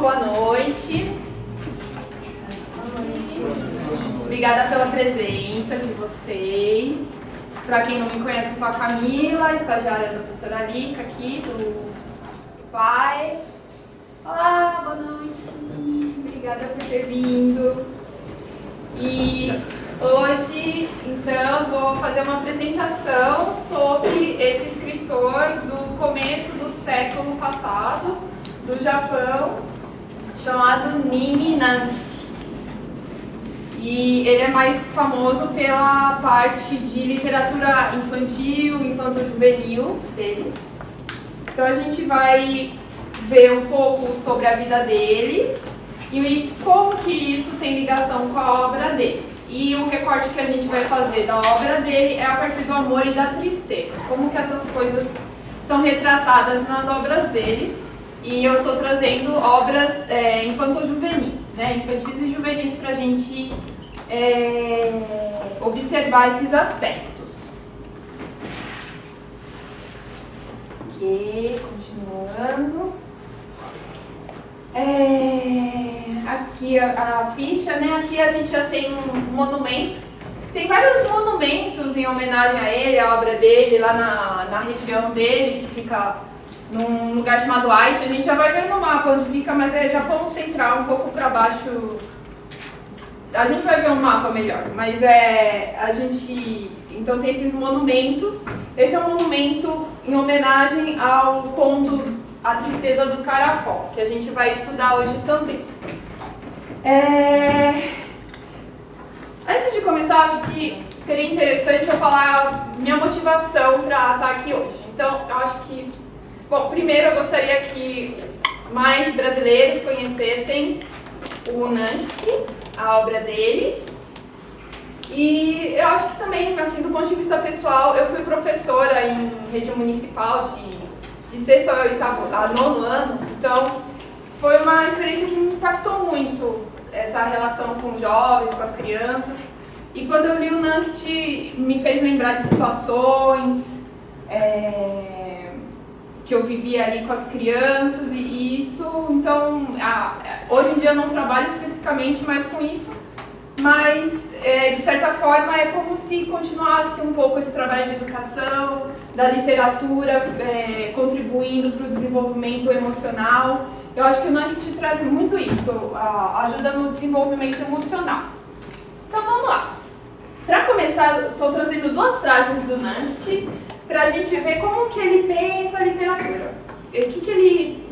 boa noite. Obrigada pela presença de vocês. Para quem não me conhece, eu sou a Camila, estagiária da professora Lica aqui, do pai. Olá, boa noite. Obrigada por ter vindo. E hoje, então, vou fazer uma apresentação sobre esse escritor do começo do século passado, do Japão, chamado Nimi Nankichi. E ele é mais famoso pela parte de literatura infantil, infanto-juvenil dele. Então a gente vai ver um pouco sobre a vida dele e como que isso tem ligação com a obra dele. E o recorte que a gente vai fazer da obra dele é a partir do amor e da tristeza. Como que essas coisas são retratadas nas obras dele. E eu estou trazendo obras infanto-juvenis, né? Infantis e juvenis, para a gente observar esses aspectos. Ok, continuando. Aqui a ficha, né? Aqui a gente já tem um monumento. Tem vários monumentos em homenagem a ele, a obra dele, lá na região dele, que fica num lugar chamado Aichi. A gente já vai ver no mapa onde fica, mas é Japão Central, um pouco para baixo. A gente vai ver um mapa melhor, mas então tem esses monumentos. Esse é um monumento em homenagem ao conto A Tristeza do Caracol, que a gente vai estudar hoje também. Antes de começar, acho que seria interessante eu falar minha motivação para estar aqui hoje. Então, eu acho que, bom, primeiro eu gostaria que mais brasileiros conhecessem o Nankichi, a obra dele. E eu acho que também, assim, do ponto de vista pessoal, eu fui professora em rede municipal de sexto ao oitavo, a nono ano, então foi uma experiência que me impactou muito, essa relação com os jovens, com as crianças. E quando eu li o Nankichi, me fez lembrar de situações que eu vivia ali com as crianças, e isso, então, hoje em dia eu não trabalho especificamente mais com isso, mas, de certa forma, é como se continuasse um pouco esse trabalho de educação, da literatura, contribuindo para o desenvolvimento emocional. Eu acho que o Nankichi traz muito isso, ajuda no desenvolvimento emocional. Então, vamos lá. Para começar, estou trazendo duas frases do Nankichi, para a gente ver como que ele pensa a literatura. O que ele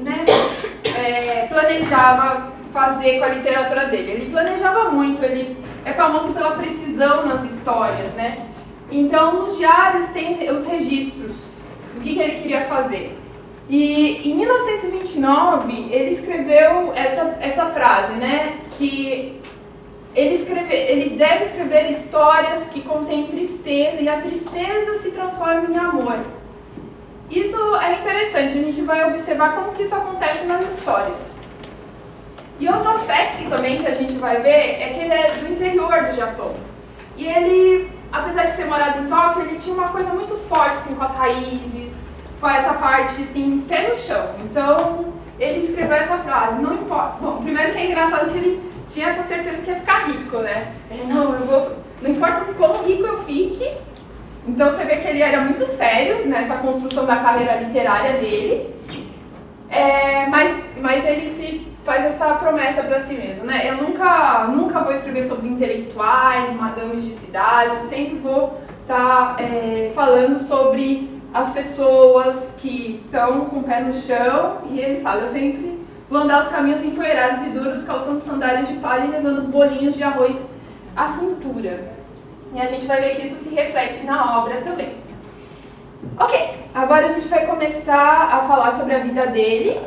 planejava fazer com a literatura dele. Ele planejava muito, ele é famoso pela precisão nas histórias, né? Então, nos diários tem os registros do que ele queria fazer. E em 1929, ele escreveu essa frase, né? Que ele deve escrever histórias que contêm tristeza e a tristeza se transforma em amor. Isso é interessante, a gente vai observar como que isso acontece nas histórias. E outro aspecto também que a gente vai ver é que ele é do interior do Japão. E ele, apesar de ter morado em Tóquio, ele tinha uma coisa muito forte assim, com as raízes, com essa parte assim, pé no chão. Então, ele escreveu essa frase, não importa. Bom, primeiro que é engraçado que ele tinha essa certeza que ia ficar rico, né? Não importa o quão rico eu fique. Então você vê que ele era muito sério nessa construção da carreira literária dele. Mas ele se faz essa promessa para si mesmo, né? Eu nunca vou escrever sobre intelectuais, madames de cidade, eu sempre vou estar falando sobre as pessoas que estão com o pé no chão. E ele fala, eu sempre vou andar os caminhos empoeirados e duros, calçando sandálias de palha e levando bolinhos de arroz à cintura. E a gente vai ver que isso se reflete na obra também. Ok, agora a gente vai começar a falar sobre a vida dele.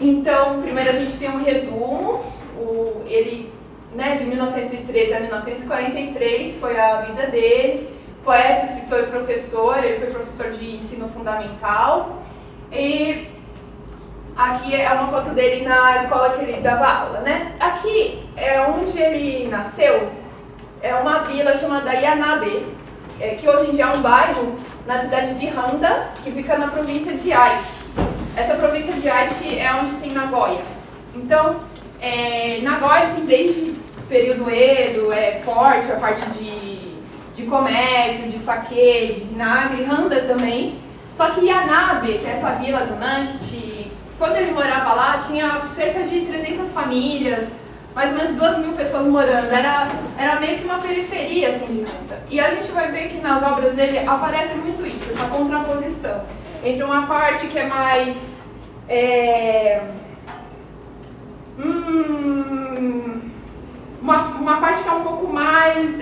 Então, primeiro a gente tem um resumo. Ele, de 1913 a 1943 foi a vida dele. Poeta, escritor e professor. Ele foi professor de ensino fundamental. E aqui é uma foto dele na escola que ele dava aula, né? Aqui é onde ele nasceu. É uma vila chamada Yanabe, que hoje em dia é um bairro na cidade de Handa, que fica na província de Aichi. Essa província de Aichi é onde tem Nagoya. Então, Nagoya, assim, desde o período Edo, é forte a parte de comércio, de sake, de vinagre, Handa também. Só que Yanabe, que é essa vila do Nankichi, quando ele morava lá, tinha cerca de 300 famílias, mais ou menos 2.000 pessoas morando. Era meio que uma periferia, assim, de Handa. E a gente vai ver que nas obras dele aparece muito isso, essa contraposição entre uma parte que é mais... uma parte que é um pouco mais...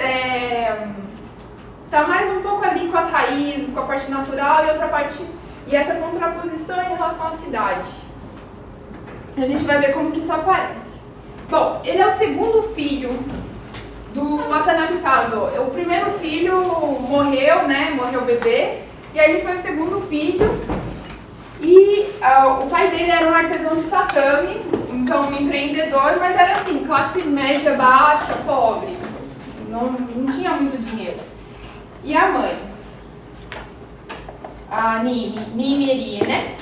tá mais um pouco ali com as raízes, com a parte natural, e outra parte... E essa contraposição em relação à cidade. A gente vai ver como que isso aparece. Bom, ele é o segundo filho do Watanabe Tazo. O primeiro filho morreu, né? Morreu bebê. E aí ele foi o segundo filho. E o pai dele era um artesão de tatame, então um empreendedor, mas era assim, classe média baixa, pobre. Não tinha muito dinheiro. E a mãe? A Nimerie, né?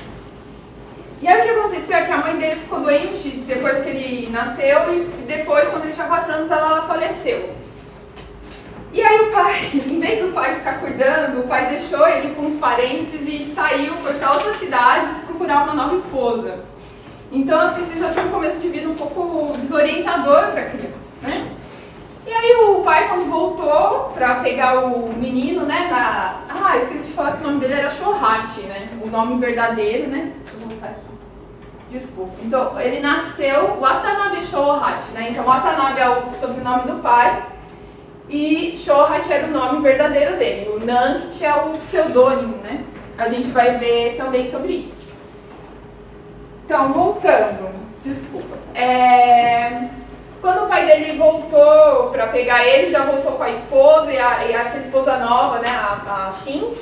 E aí o que aconteceu é que a mãe dele ficou doente depois que ele nasceu e depois, quando ele tinha 4 anos, ela faleceu. E aí o pai, em vez do pai ficar cuidando, o pai deixou ele com os parentes e saiu, foi para outras cidades procurar uma nova esposa. Então, assim, você já tem um começo de vida um pouco desorientador para a criança, né? E aí o pai, quando voltou para pegar o menino, né, esqueci de falar que o nome dele era Shohachi, né? O nome verdadeiro, né? Deixa eu voltar aqui. Desculpa. Então, ele nasceu Watanabe Shohachi, né? Então, Watanabe é o sobrenome do pai e Shohachi era o nome verdadeiro dele. O Nankichi é o pseudônimo, né? A gente vai ver também sobre isso. Então, voltando. Desculpa. Quando o pai dele voltou para pegar ele, já voltou com a esposa, e essa esposa nova, né, a Shin,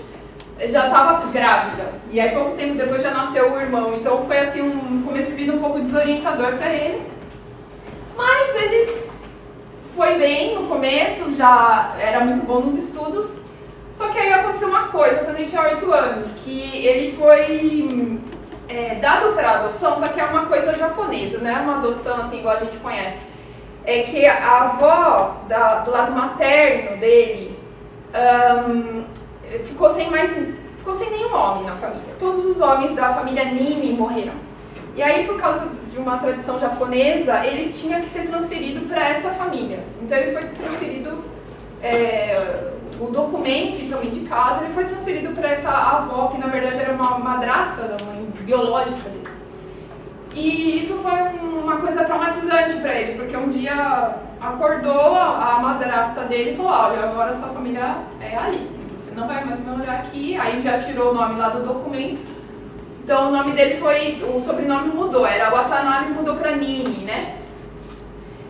já estava grávida. E aí, pouco tempo depois, já nasceu o irmão. Então, foi assim um começo de vida um pouco desorientador para ele. Mas ele foi bem no começo, já era muito bom nos estudos. Só que aí aconteceu uma coisa, quando ele tinha 8 anos, que ele foi dado para adoção, só que é uma coisa japonesa, não é uma adoção assim igual a gente conhece. É que a avó do lado materno dele ficou sem nenhum homem na família. Todos os homens da família Nimi morreram. E aí, por causa de uma tradição japonesa, ele tinha que ser transferido para essa família. Então ele foi transferido, o documento e também de casa, ele foi transferido para essa avó, que na verdade era uma madrasta da mãe biológica dele. E isso foi uma coisa traumatizante para ele, porque um dia acordou a madrasta dele e falou: olha, agora sua família é ali, você não vai mais morar aqui. Aí já tirou o nome lá do documento. Então o nome dele o sobrenome mudou, era Watanabe, mudou para Nini, né?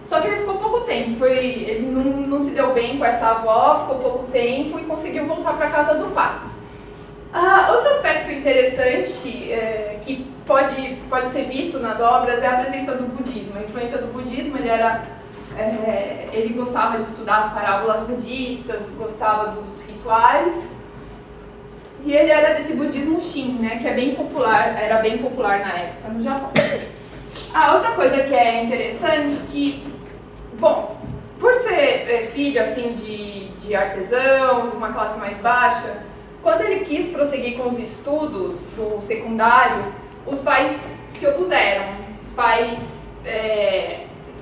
Só que ele ficou pouco tempo, ele não se deu bem com essa avó, ficou pouco tempo e conseguiu voltar para a casa do pai. Outro aspecto interessante que pode ser visto nas obras é a presença do budismo. A influência do budismo, ele gostava de estudar as parábolas budistas, gostava dos rituais, e ele era desse budismo Shin, né, que era bem popular na época no Japão. Outra coisa que é interessante que, bom, por ser filho assim de artesão, de uma classe mais baixa, quando ele quis prosseguir com os estudos do secundário, os pais se opuseram. Os pais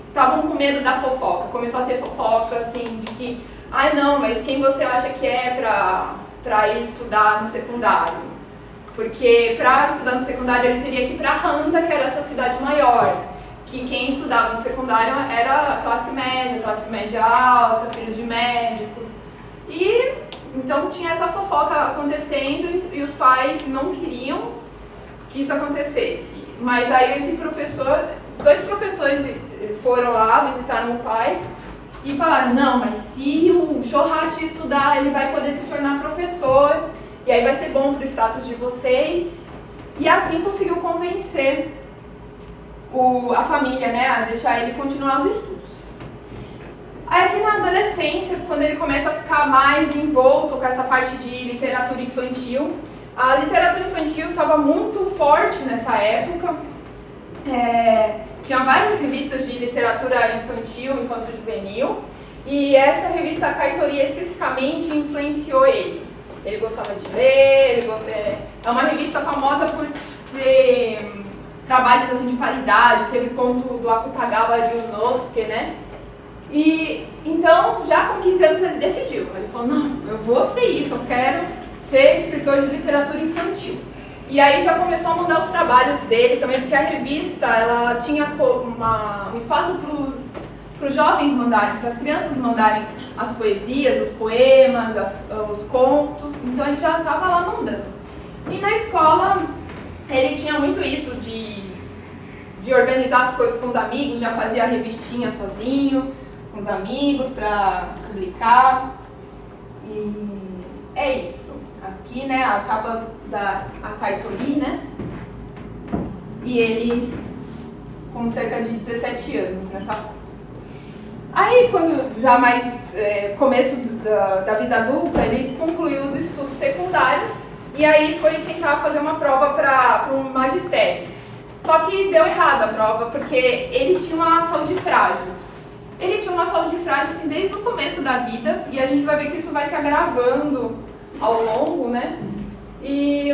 estavam com medo da fofoca. Começou a ter fofoca, assim, de que, não, mas quem você acha que é para ir estudar no secundário? Porque para estudar no secundário ele teria que ir para Handa, que era essa cidade maior. Que quem estudava no secundário era classe média alta, filhos de médicos. E então tinha essa fofoca acontecendo e os pais não queriam que isso acontecesse. Mas aí dois professores foram lá, visitaram o pai e falaram: não, mas se o Shohachi estudar, ele vai poder se tornar professor e aí vai ser bom para o status de vocês. E assim conseguiu convencer a família, né, a deixar ele continuar os estudos. Aí aqui na adolescência, quando ele começa a ficar mais envolto com essa parte de literatura infantil, a literatura infantil estava muito forte nessa época. tinha várias revistas de literatura infantil, infanto-juvenil, e essa revista Kaitori especificamente influenciou ele. Ele gostava de ler, é uma revista famosa por ter trabalhos assim, de qualidade, teve conto do Akutagawa Ryunosuke, né? E então, já com 15 anos ele decidiu, ele falou, não, eu vou ser isso, eu quero ser escritor de literatura infantil. E aí já começou a mandar os trabalhos dele também, porque a revista ela tinha um espaço para os jovens mandarem, para as crianças mandarem as poesias, os poemas, os contos, então ele já estava lá mandando. E na escola ele tinha muito isso de organizar as coisas com os amigos, já fazia a revistinha sozinho, com os amigos para publicar. E é isso. Aqui, né, a capa da Kaitori, né? E ele com cerca de 17 anos nessa foto. Aí, quando já mais começo da vida adulta, ele concluiu os estudos secundários e aí foi tentar fazer uma prova para um magistério. Só que deu errado a prova, porque ele tinha uma saúde frágil. Ele tinha uma saúde frágil assim, desde o começo da vida, e a gente vai ver que isso vai se agravando ao longo, né? E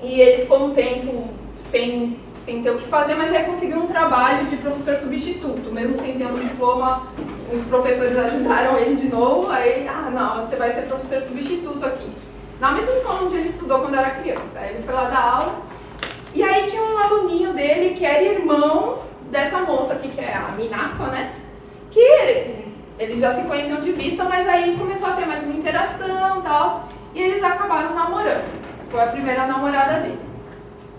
ele ficou um tempo sem ter o que fazer, mas aí conseguiu um trabalho de professor substituto, mesmo sem ter um diploma. Os professores ajudaram ele de novo, aí, não, você vai ser professor substituto aqui. Na mesma escola onde ele estudou quando era criança. Aí ele foi lá dar aula, e aí tinha um aluninho dele que era irmão dessa moça aqui, que é a Minako, né? Que eles já se conheciam de vista, mas aí começou a ter mais uma interação e tal, e eles acabaram namorando. Foi a primeira namorada dele.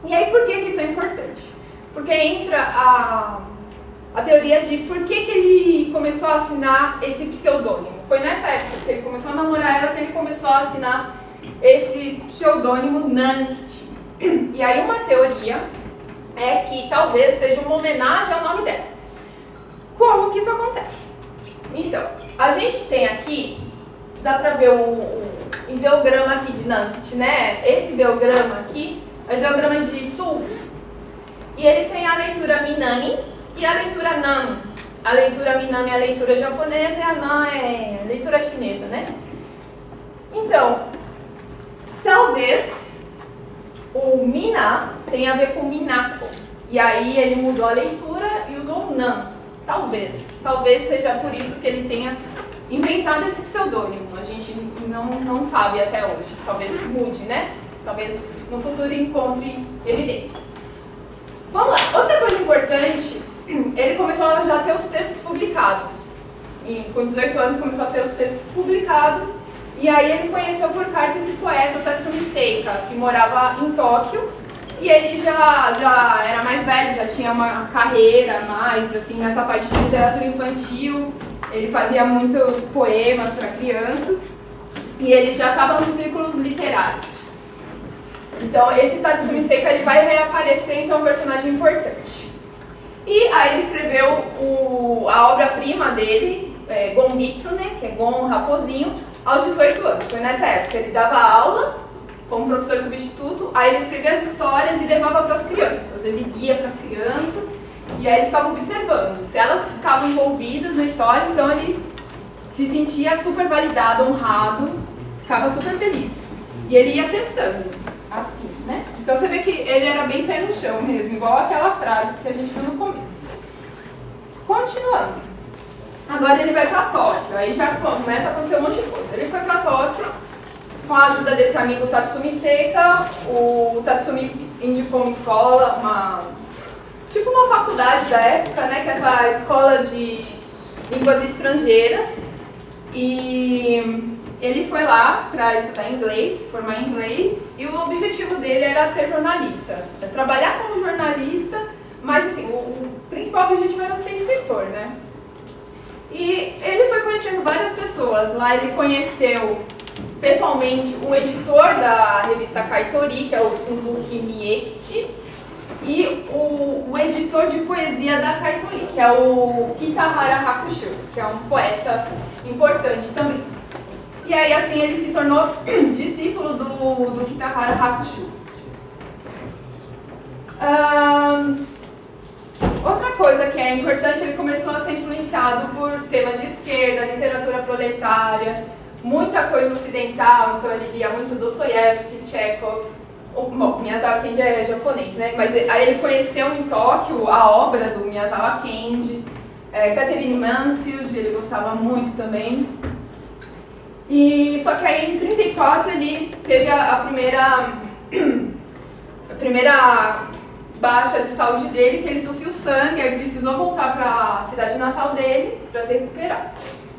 E aí por que isso é importante? Porque entra a teoria de por que ele começou a assinar esse pseudônimo. Foi nessa época que ele começou a namorar ela que ele começou a assinar esse pseudônimo Nankichi. E aí uma teoria é que talvez seja uma homenagem ao nome dela. Como que isso acontece? Então, a gente tem aqui, dá pra ver o ideograma aqui de Nankichi, né? Esse ideograma aqui é o ideograma de Sul. E ele tem a leitura Minami e a leitura Nan. A leitura Minami é a leitura japonesa e a Nan é a leitura chinesa, né? Então, talvez o Mina tenha a ver com Minako. E aí ele mudou a leitura e usou Nan. Talvez seja por isso que ele tenha inventado esse pseudônimo. A gente não sabe até hoje. Talvez mude, né? Talvez no futuro encontre evidências. Vamos lá. Outra coisa importante, ele começou a já ter os textos publicados. E com 18 anos começou a ter os textos publicados. E aí ele conheceu por carta esse poeta, o Tatsumi Seika, que morava em Tóquio. E ele já era mais velho, já tinha uma carreira mais, assim, nessa parte de literatura infantil. Ele fazia muitos poemas para crianças. E ele já estava nos círculos literários. Então, esse Tatsumi Seika ele vai reaparecer, então, um personagem importante. E aí ele escreveu a obra-prima dele, Gon Kitsune, que é Gon Raposinho, aos 18 anos. Foi nessa época. Ele dava aula como professor substituto, aí ele escrevia as histórias e levava para as crianças. Ele lia para as crianças e aí ele ficava observando. Se elas ficavam envolvidas na história, então ele se sentia super validado, honrado, ficava super feliz. E ele ia testando, assim, né? Então você vê que ele era bem pé no chão mesmo, igual aquela frase que a gente viu no começo. Continuando. Agora ele vai para Tóquio, aí já começa a acontecer um monte de coisa. Ele foi para Tóquio, com a ajuda desse amigo Tatsumi Seika. O Tatsumi indicou uma escola, tipo uma faculdade da época, né, que é essa escola de línguas estrangeiras. E ele foi lá para estudar inglês, formar em inglês, e o objetivo dele era ser jornalista, trabalhar como jornalista, mas assim, o principal objetivo era ser escritor, né? E ele foi conhecendo várias pessoas. Lá ele conheceu pessoalmente o editor da revista Kaitori, que é o Suzuki Miekichi, e o editor de poesia da Kaitori, que é o Kitahara Hakushu, que é um poeta importante também. E aí assim ele se tornou discípulo do Kitahara Hakushu. Outra coisa que é importante, ele começou a ser influenciado por temas de esquerda, literatura proletária, muita coisa ocidental, então ele lia muito Dostoiévski, Chekhov. Bom, Miyazawa Kenji é japonês, né? Mas aí ele conheceu em Tóquio a obra do Miyazawa Kenji, Catherine Mansfield, ele gostava muito também. E só que aí em 1934 ele teve a primeira baixa de saúde dele, que ele tossiu sangue, aí precisou voltar para a cidade natal dele para se recuperar.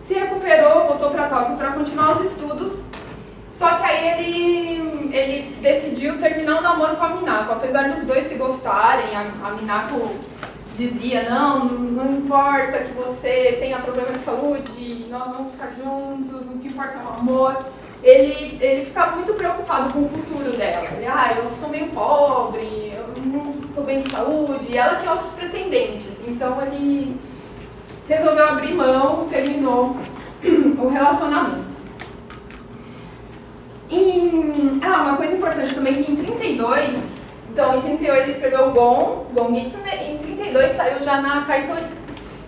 Se recuperou, voltou para Tóquio para continuar os estudos, só que aí ele decidiu terminar o namoro com a Minako. Apesar dos dois se gostarem, a Minako dizia, não importa que você tenha problema de saúde, nós vamos ficar juntos, o que importa é o amor. Ele ficava muito preocupado com o futuro dela. Ele, eu sou meio pobre, eu não estou bem de saúde, e ela tinha outros pretendentes. Então ele resolveu abrir mão, terminou o relacionamento. Uma coisa importante também que em 32, então em 38 ele escreveu Gon Kitsune, e em 32 saiu já na Kaitori.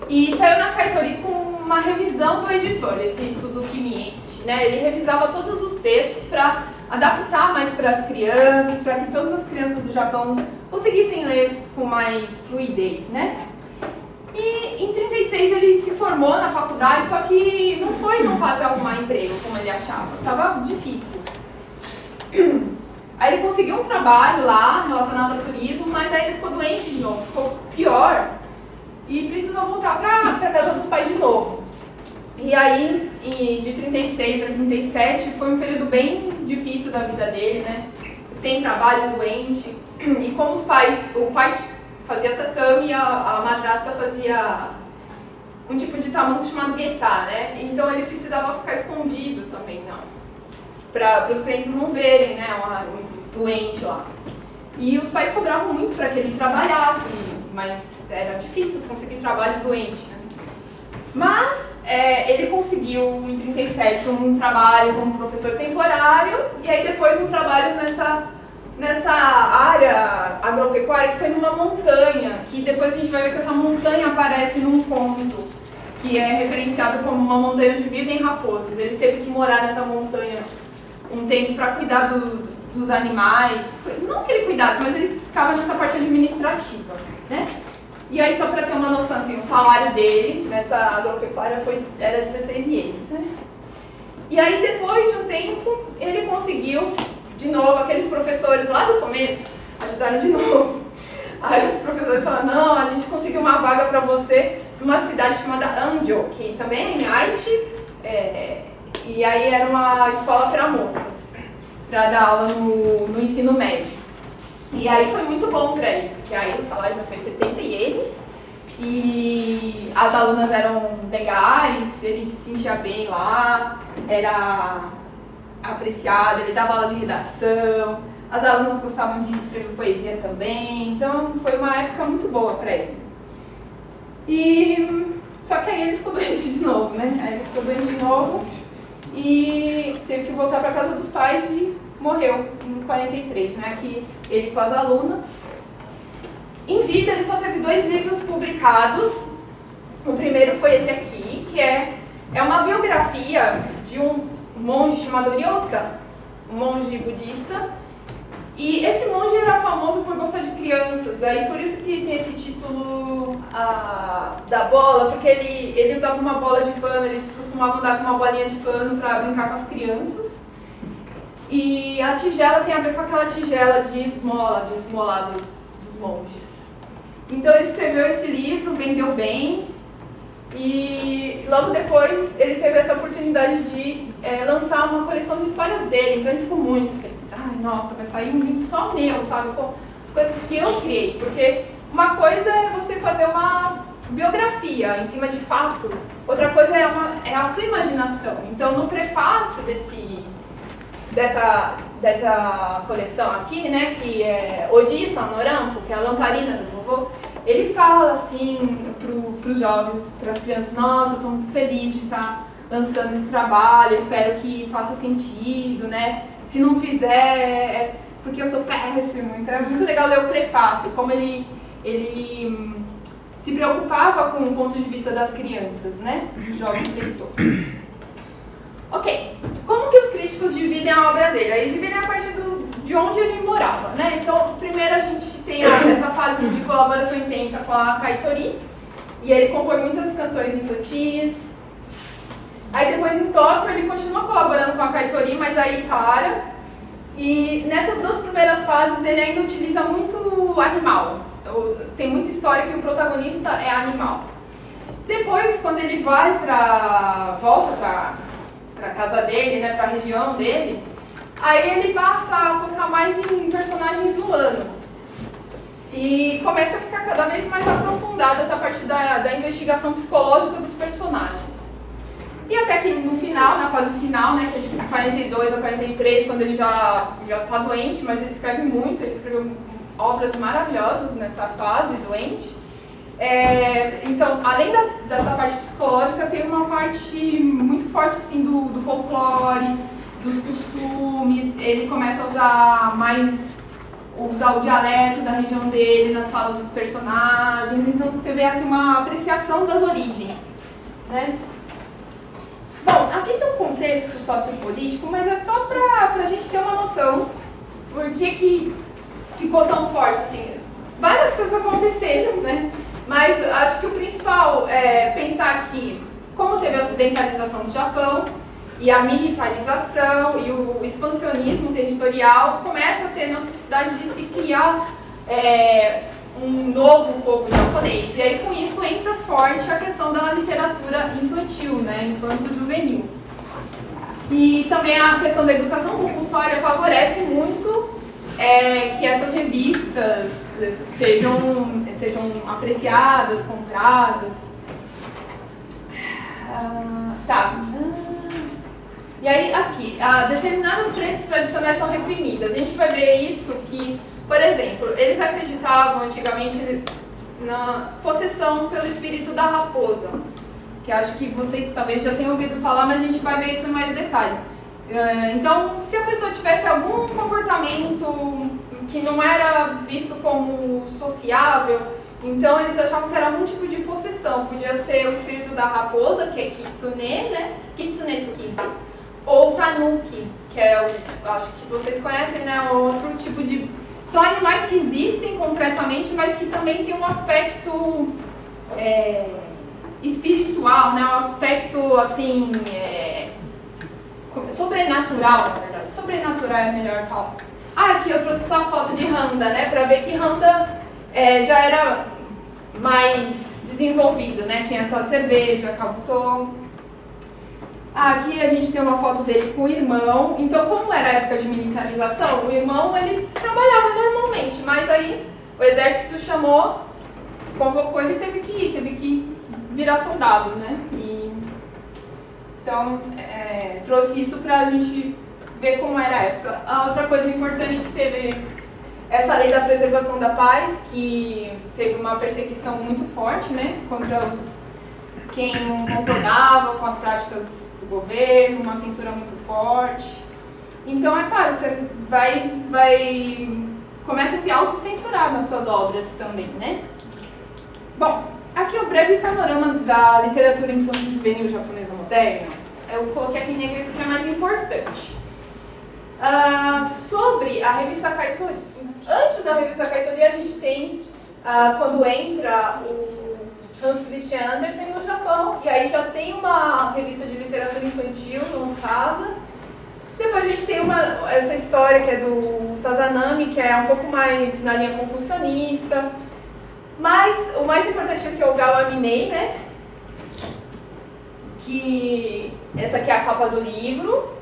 E saiu na Kaitori com uma revisão do editor, esse Suzuki Mieki, né? Ele revisava todos os textos para adaptar mais para as crianças, para que todas as crianças do Japão conseguissem ler com mais fluidez, né? E em 36 ele se formou na faculdade, só que não foi tão fácil arrumar emprego como ele achava, estava difícil. Aí ele conseguiu um trabalho lá relacionado ao turismo, mas aí ele ficou doente de novo, ficou pior e precisou voltar para a casa dos pais de novo. E aí, de 36 a 37, foi um período bem difícil da vida dele, né? Sem trabalho, doente. E como o pai fazia tatame e a madrasta fazia um tipo de tamanco chamado guetá, né? Então ele precisava ficar escondido também, para os clientes não verem, né, um doente lá. E os pais cobravam muito para que ele trabalhasse, mas era difícil conseguir trabalho doente, né? Mas ele conseguiu em 37 um trabalho como professor temporário e aí depois um trabalho nessa área agropecuária que foi numa montanha, que depois a gente vai ver que essa montanha aparece num conto, que é referenciado como uma montanha onde vivem raposas. Ele teve que morar nessa montanha um tempo para cuidar dos animais, não que ele cuidasse, mas ele ficava nessa parte administrativa, né? E aí, só para ter uma noção, assim, o salário dele nessa agropecuária era 16 ienes, né? E aí, depois de um tempo, ele conseguiu, de novo, aqueles professores lá do começo ajudaram de novo. Aí os professores falaram, não, a gente conseguiu uma vaga para você numa cidade chamada Anjo, que também é em Aichi, e aí era uma escola para moças, para dar aula no ensino médio. E aí foi muito bom para ele, porque aí o salário já foi 70 ienes e as alunas eram legais, ele se sentia bem lá, era apreciado, ele dava aula de redação, as alunas gostavam de escrever poesia também, então foi uma época muito boa para ele. Só que aí ele ficou doente de novo, né? Aí ele ficou doente de novo e teve que voltar para casa dos pais e morreu em 43, né? Aqui ele com as alunas. Em vida ele só teve 2 livros publicados. O primeiro foi esse aqui, que é uma biografia de um monge chamado Ryoka, um monge budista. E esse monge era famoso por gostar de crianças, aí por isso que tem esse título da bola, porque ele usava uma bola de pano, ele costumava andar com uma bolinha de pano para brincar com as crianças. E a tigela tem a ver com aquela tigela de esmola dos monges. Então ele escreveu esse livro, vendeu bem, e logo depois ele teve essa oportunidade de lançar uma coleção de histórias dele, então ele ficou muito feliz. Ai, nossa, vai sair um livro só meu, sabe? Com as coisas que eu criei, porque uma coisa é você fazer uma biografia em cima de fatos, outra coisa é a sua imaginação. Então no prefácio dessa coleção aqui, né, que é Odi Sanorampo, que é a lamparina do vovô, ele fala assim para os jovens, para as crianças, nossa, eu estou muito feliz de estar lançando esse trabalho, espero que faça sentido, né? Se não fizer, porque eu sou péssimo. Então é muito legal ler o prefácio, como ele se preocupava com o ponto de vista das crianças, né? Dos jovens leitores. Ok, como que os críticos dividem a obra dele? Aí dividem a partir de onde ele morava, né? Então, primeiro a gente tem essa fase de colaboração intensa com a Kaitori, e ele compõe muitas canções infantis. Aí depois em Tóquio ele continua colaborando com a Kaitori, mas aí para. E nessas duas primeiras fases ele ainda utiliza muito animal. Tem muita história que o protagonista é animal. Depois, quando ele volta para a casa dele, né, para a região dele, aí ele passa a focar mais em personagens humanos. E começa a ficar cada vez mais aprofundada essa parte da investigação psicológica dos personagens. E até que no final, na fase final, né, que é de 42 a 43, quando ele já está doente, mas ele escreve muito, ele escreveu obras maravilhosas nessa fase, doente. Então, além dessa parte psicológica, tem uma parte muito forte assim, do folclore, dos costumes. Ele começa a usar o dialeto da região dele nas falas dos personagens. Então você vê assim, uma apreciação das origens, né? Bom, aqui tem um contexto sociopolítico, mas é só para a gente ter uma noção por que ficou tão forte assim. Várias coisas aconteceram, né? Mas acho que o principal é pensar que, como teve a ocidentalização do Japão e a militarização e o expansionismo territorial, começa a ter necessidade de se criar um novo povo japonês. E aí com isso entra forte a questão da literatura infantil, né, infanto-juvenil. E também a questão da educação compulsória favorece muito que essas revistas sejam apreciadas, compradas. E aí aqui, determinadas crenças tradicionais são reprimidas. A gente vai ver isso que, por exemplo, eles acreditavam antigamente na possessão pelo espírito da raposa, que acho que vocês talvez já tenham ouvido falar, mas a gente vai ver isso em mais detalhe. Então, se a pessoa tivesse algum comportamento que não era visto como sociável, então eles achavam que era algum tipo de possessão. Podia ser o espírito da raposa, que é Kitsune, né? Kitsune Tsuki. Ou Tanuki, que acho que vocês conhecem, né? Outro tipo de... São animais que existem completamente, mas que também tem um aspecto espiritual, né? Um aspecto, assim, sobrenatural, na verdade. Sobrenatural é melhor falar. Aqui eu trouxe essa foto de Handa, né? Pra ver que Handa já era mais desenvolvido, né? Tinha essa cerveja, Kabuto. Aqui a gente tem uma foto dele com o irmão. Então, como era a época de militarização, o irmão ele trabalhava normalmente, mas aí o exército chamou, convocou, ele teve que virar soldado, né? Então, trouxe isso pra gente ver como era a época. A outra coisa importante que teve essa lei da preservação da paz, que teve uma perseguição muito forte, né, contra quem não concordava com as práticas do governo, uma censura muito forte. Então, é claro, você começa a se autocensurar nas suas obras também, né? Bom, aqui é o breve panorama da literatura infanto-juvenil japonesa moderna. Eu coloquei aqui em negrito que é mais importante. Sobre a revista Kaitori. Antes da revista Kaitori, a gente tem quando entra o Hans Christian Andersen no Japão, e aí já tem uma revista de literatura infantil lançada. Depois a gente tem essa história que é do Sazanami, que é um pouco mais na linha confucionista. Mas o mais importante é esse Ogawa Minei, né? Que essa aqui é a capa do livro,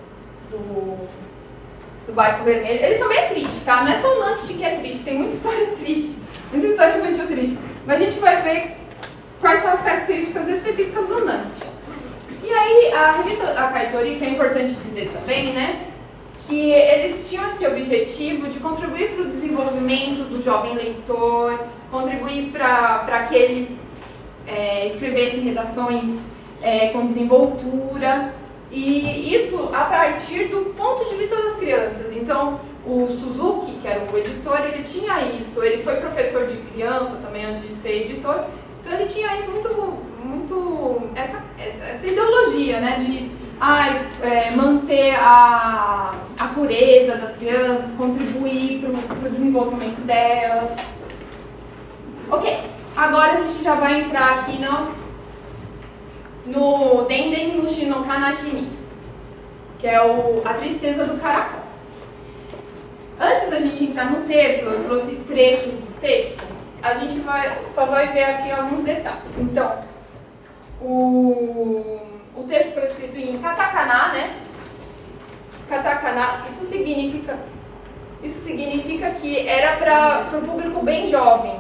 do Barco Vermelho. Ele também é triste, tá? Não é só o Nankichi que é triste, tem muita história triste, muita história infantil triste. Mas a gente vai ver quais são as características específicas do Nankichi. E aí, a revista Kaitori, que é importante dizer também, né? Que eles tinham esse objetivo de contribuir para o desenvolvimento do jovem leitor, contribuir para que ele escrevesse redações com desenvoltura, e isso a partir do ponto de vista das crianças. Então, o Suzuki, que era o editor, ele tinha isso, ele foi professor de criança também antes de ser editor, Então ele tinha isso essa ideologia, né, de manter a pureza das crianças, contribuir para o desenvolvimento delas. Ok, agora a gente já vai entrar aqui no Denden Mushi no Kanashimi, que é a tristeza do caracol. Antes da gente entrar no texto, eu trouxe trechos do texto, a gente só vai ver aqui alguns detalhes. Então, o texto foi escrito em katakana, né? Katakana, isso significa que era para o público bem jovem.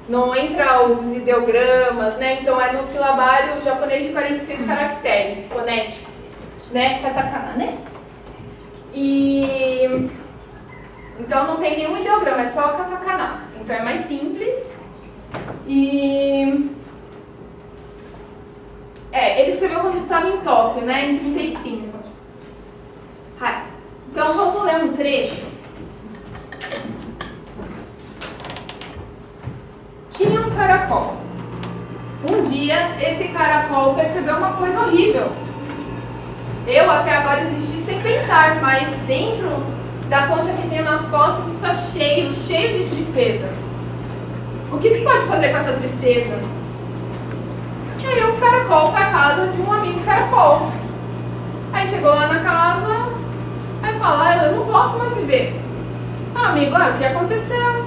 Não entra os ideogramas, né? Então é no silabário japonês de 46 caracteres, fonético, né? Katakana, né? Então não tem nenhum ideograma, é só katakana. Então é mais simples. Ele escreveu quando estava em Tóquio, né? Em 35. Então vamos ler um trecho. Tinha um caracol. Um dia, esse caracol percebeu uma coisa horrível. Eu até agora existi sem pensar, mas dentro da concha que tenho nas costas está cheio de tristeza. O que se pode fazer com essa tristeza? E aí o caracol foi à casa de um amigo caracol. Aí chegou lá na casa, aí fala, eu não posso mais viver. Amigo, o que aconteceu?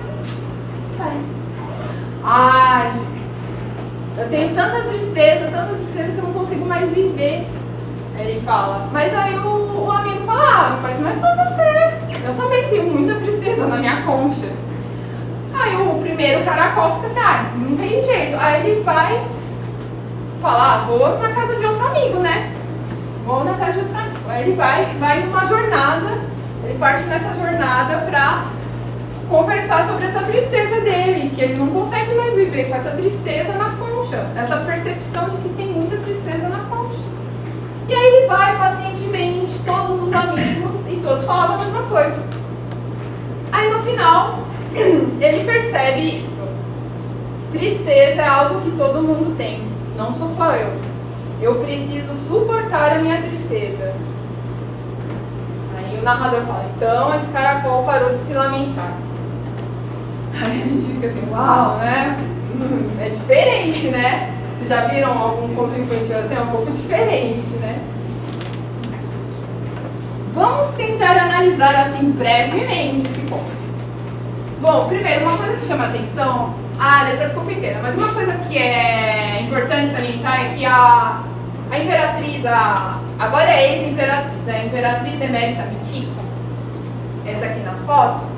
Eu tenho tanta tristeza que eu não consigo mais viver. Aí ele fala, mas aí o amigo fala, mas não é só você, eu também tenho muita tristeza na minha concha. Aí o primeiro caracol fica assim, não tem jeito. Aí ele vai falar, vou na casa de outro amigo, né? Vou na casa de outro amigo. Aí ele vai numa jornada, ele parte nessa jornada pra conversar sobre essa tristeza dele, que ele não consegue mais viver com essa tristeza na concha, essa percepção de que tem muita tristeza na concha. E aí ele vai pacientemente, todos os amigos, e todos falavam a mesma coisa. Aí no final, ele percebe isso. Tristeza é algo que todo mundo tem, não sou só eu. Eu preciso suportar a minha tristeza. Aí o narrador fala, então esse caracol parou de se lamentar. Aí a gente fica assim, uau, né? É diferente, né? Vocês já viram algum conto infantil assim? É um pouco diferente, né? Vamos tentar analisar assim brevemente esse ponto. Bom, primeiro, uma coisa que chama atenção, a letra ficou pequena, mas uma coisa que é importante salientar é que a imperatriz, agora é ex-imperatriz, né? A imperatriz Emérita Michiko, essa aqui na foto,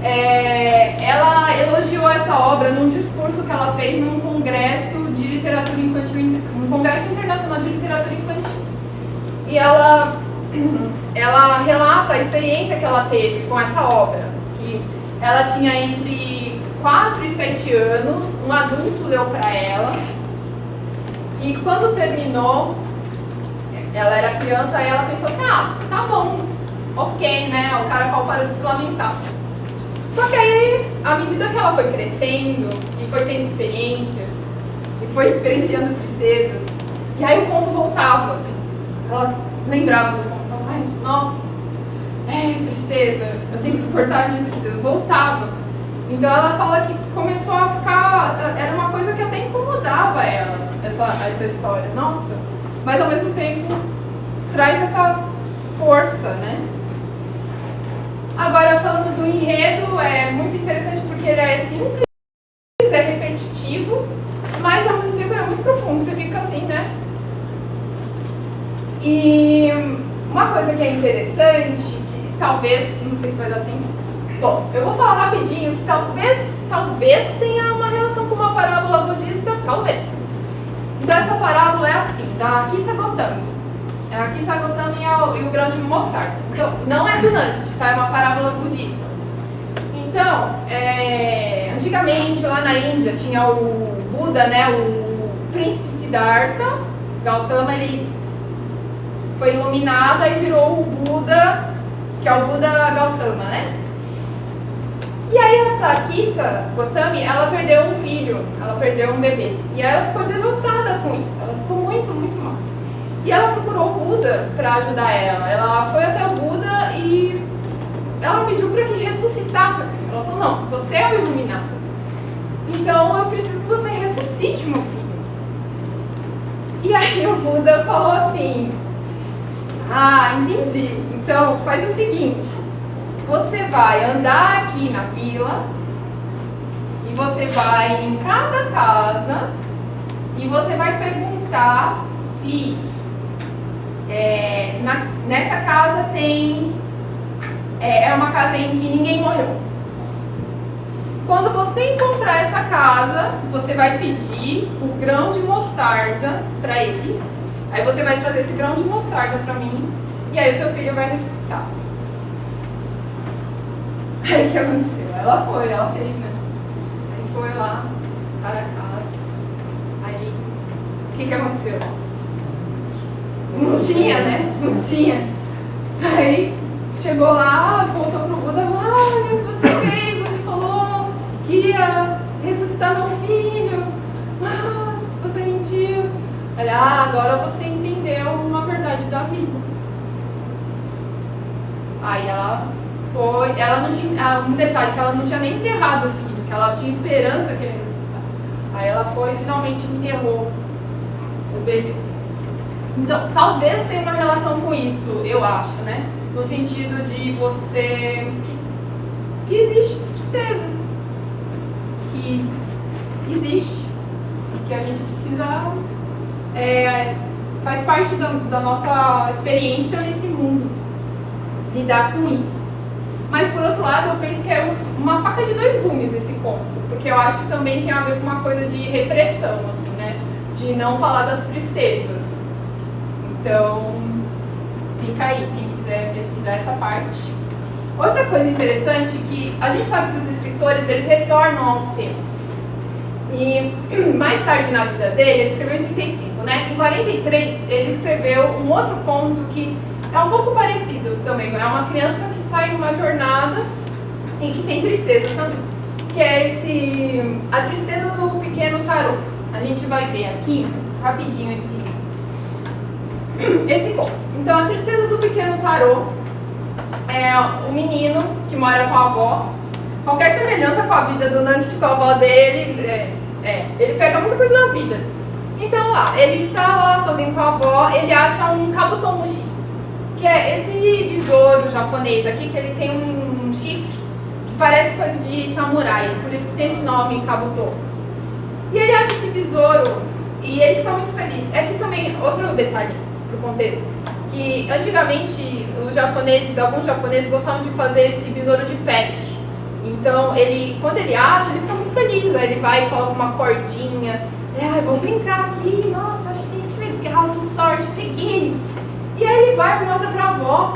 ela elogiou essa obra num discurso que ela fez num congresso de literatura infantil, um congresso internacional de literatura infantil. E ela relata a experiência que ela teve com essa obra, que ela tinha entre 4 e 7 anos, um adulto leu para ela, e quando terminou, ela era criança, e ela pensou assim, tá bom, ok, né, o caracol para de se lamentar. Só que aí, à medida que ela foi crescendo, e foi tendo experiências, e foi experienciando tristezas, e aí o conto voltava, assim, ela lembrava do conto, nossa, tristeza, eu tenho que suportar a minha tristeza, voltava. Então ela fala que começou a ficar, era uma coisa que até incomodava ela, essa história, nossa, mas ao mesmo tempo traz essa força, né? Agora, falando do enredo, é muito interessante porque ele é simples, é repetitivo, mas ao mesmo tempo é muito profundo, você fica assim, né? E uma coisa que é interessante, que talvez, não sei se vai dar tempo, bom, eu vou falar rapidinho que talvez tenha uma relação com uma parábola budista, talvez. Então essa parábola é assim, da Kissa Gotami. A Kissa Gotami e o grão de mostarda. Então, não é do Nandit, tá? É uma parábola budista. Então, antigamente lá na Índia tinha o Buda, né? O príncipe Siddhartha. Gautama, ele foi iluminado e virou o Buda, que é o Buda Gautama, né? E aí essa Kissa Gotami, ela perdeu um filho, ela perdeu um bebê. E ela ficou devastada com isso, ela ficou muito, muito mal. E ela procurou o Buda para ajudar ela. Ela foi até o Buda e ela pediu para que ressuscitasse a filha. Ela falou, não, você é o iluminado. Então eu preciso que você ressuscite meu filho. E aí o Buda falou assim, entendi. Então faz o seguinte, você vai andar aqui na vila e você vai em cada casa e você vai perguntar se nessa casa tem é uma casa em que ninguém morreu. Quando você encontrar essa casa, você vai pedir o grão de mostarda para eles. Aí você vai trazer esse grão de mostarda para mim e aí o seu filho vai ressuscitar. Aí o que aconteceu? Ela fez, né? Aí foi lá, para casa. Aí, o que aconteceu? Não tinha, né? Não tinha. Aí, chegou lá, voltou pro Buda, olha o que você fez, você falou que ia ressuscitar meu filho. Você mentiu. Olha, agora você entendeu uma verdade da vida. Aí ela não tinha, um detalhe, que ela não tinha nem enterrado o filho, que ela tinha esperança que ele ressuscitasse. Aí ela foi e finalmente enterrou o bebê. Então, talvez tenha uma relação com isso, eu acho, né? No sentido de você... que existe tristeza. Que existe. Que a gente precisa... faz parte da nossa experiência nesse mundo. Lidar com isso. Mas, por outro lado, eu penso que é uma faca de dois gumes esse conto. Porque eu acho que também tem a ver com uma coisa de repressão, assim, né? De não falar das tristezas. Então, fica aí, quem quiser pesquisar essa parte. Outra coisa interessante é que a gente sabe que os escritores, eles retornam aos temas. E mais tarde na vida dele, ele escreveu em 35, né? Em 43, ele escreveu um outro conto que é um pouco parecido também. É uma criança que sai numa jornada e que tem tristeza também. Que é a tristeza do pequeno tarô. A gente vai ver aqui, rapidinho, esse conto. Então, a tristeza do pequeno tarô é um menino que mora com a avó. Qualquer semelhança com a vida do Nanki com a avó dele, ele pega muita coisa da vida. Então, ele tá lá sozinho com a avó, ele acha um kabutomushi, que é esse besouro japonês aqui, que ele tem um chifre, que parece coisa de samurai, por isso que tem esse nome, kabuto. E ele acha esse besouro e ele fica muito feliz. É que também, outro detalhe pro contexto, que antigamente alguns japoneses gostavam de fazer esse besouro de pet. Então, quando ele acha, ele fica muito feliz. Aí ele vai e coloca uma cordinha. Vamos brincar aqui. Nossa, achei que legal, que sorte, peguei. E aí ele vai e mostra pra avó.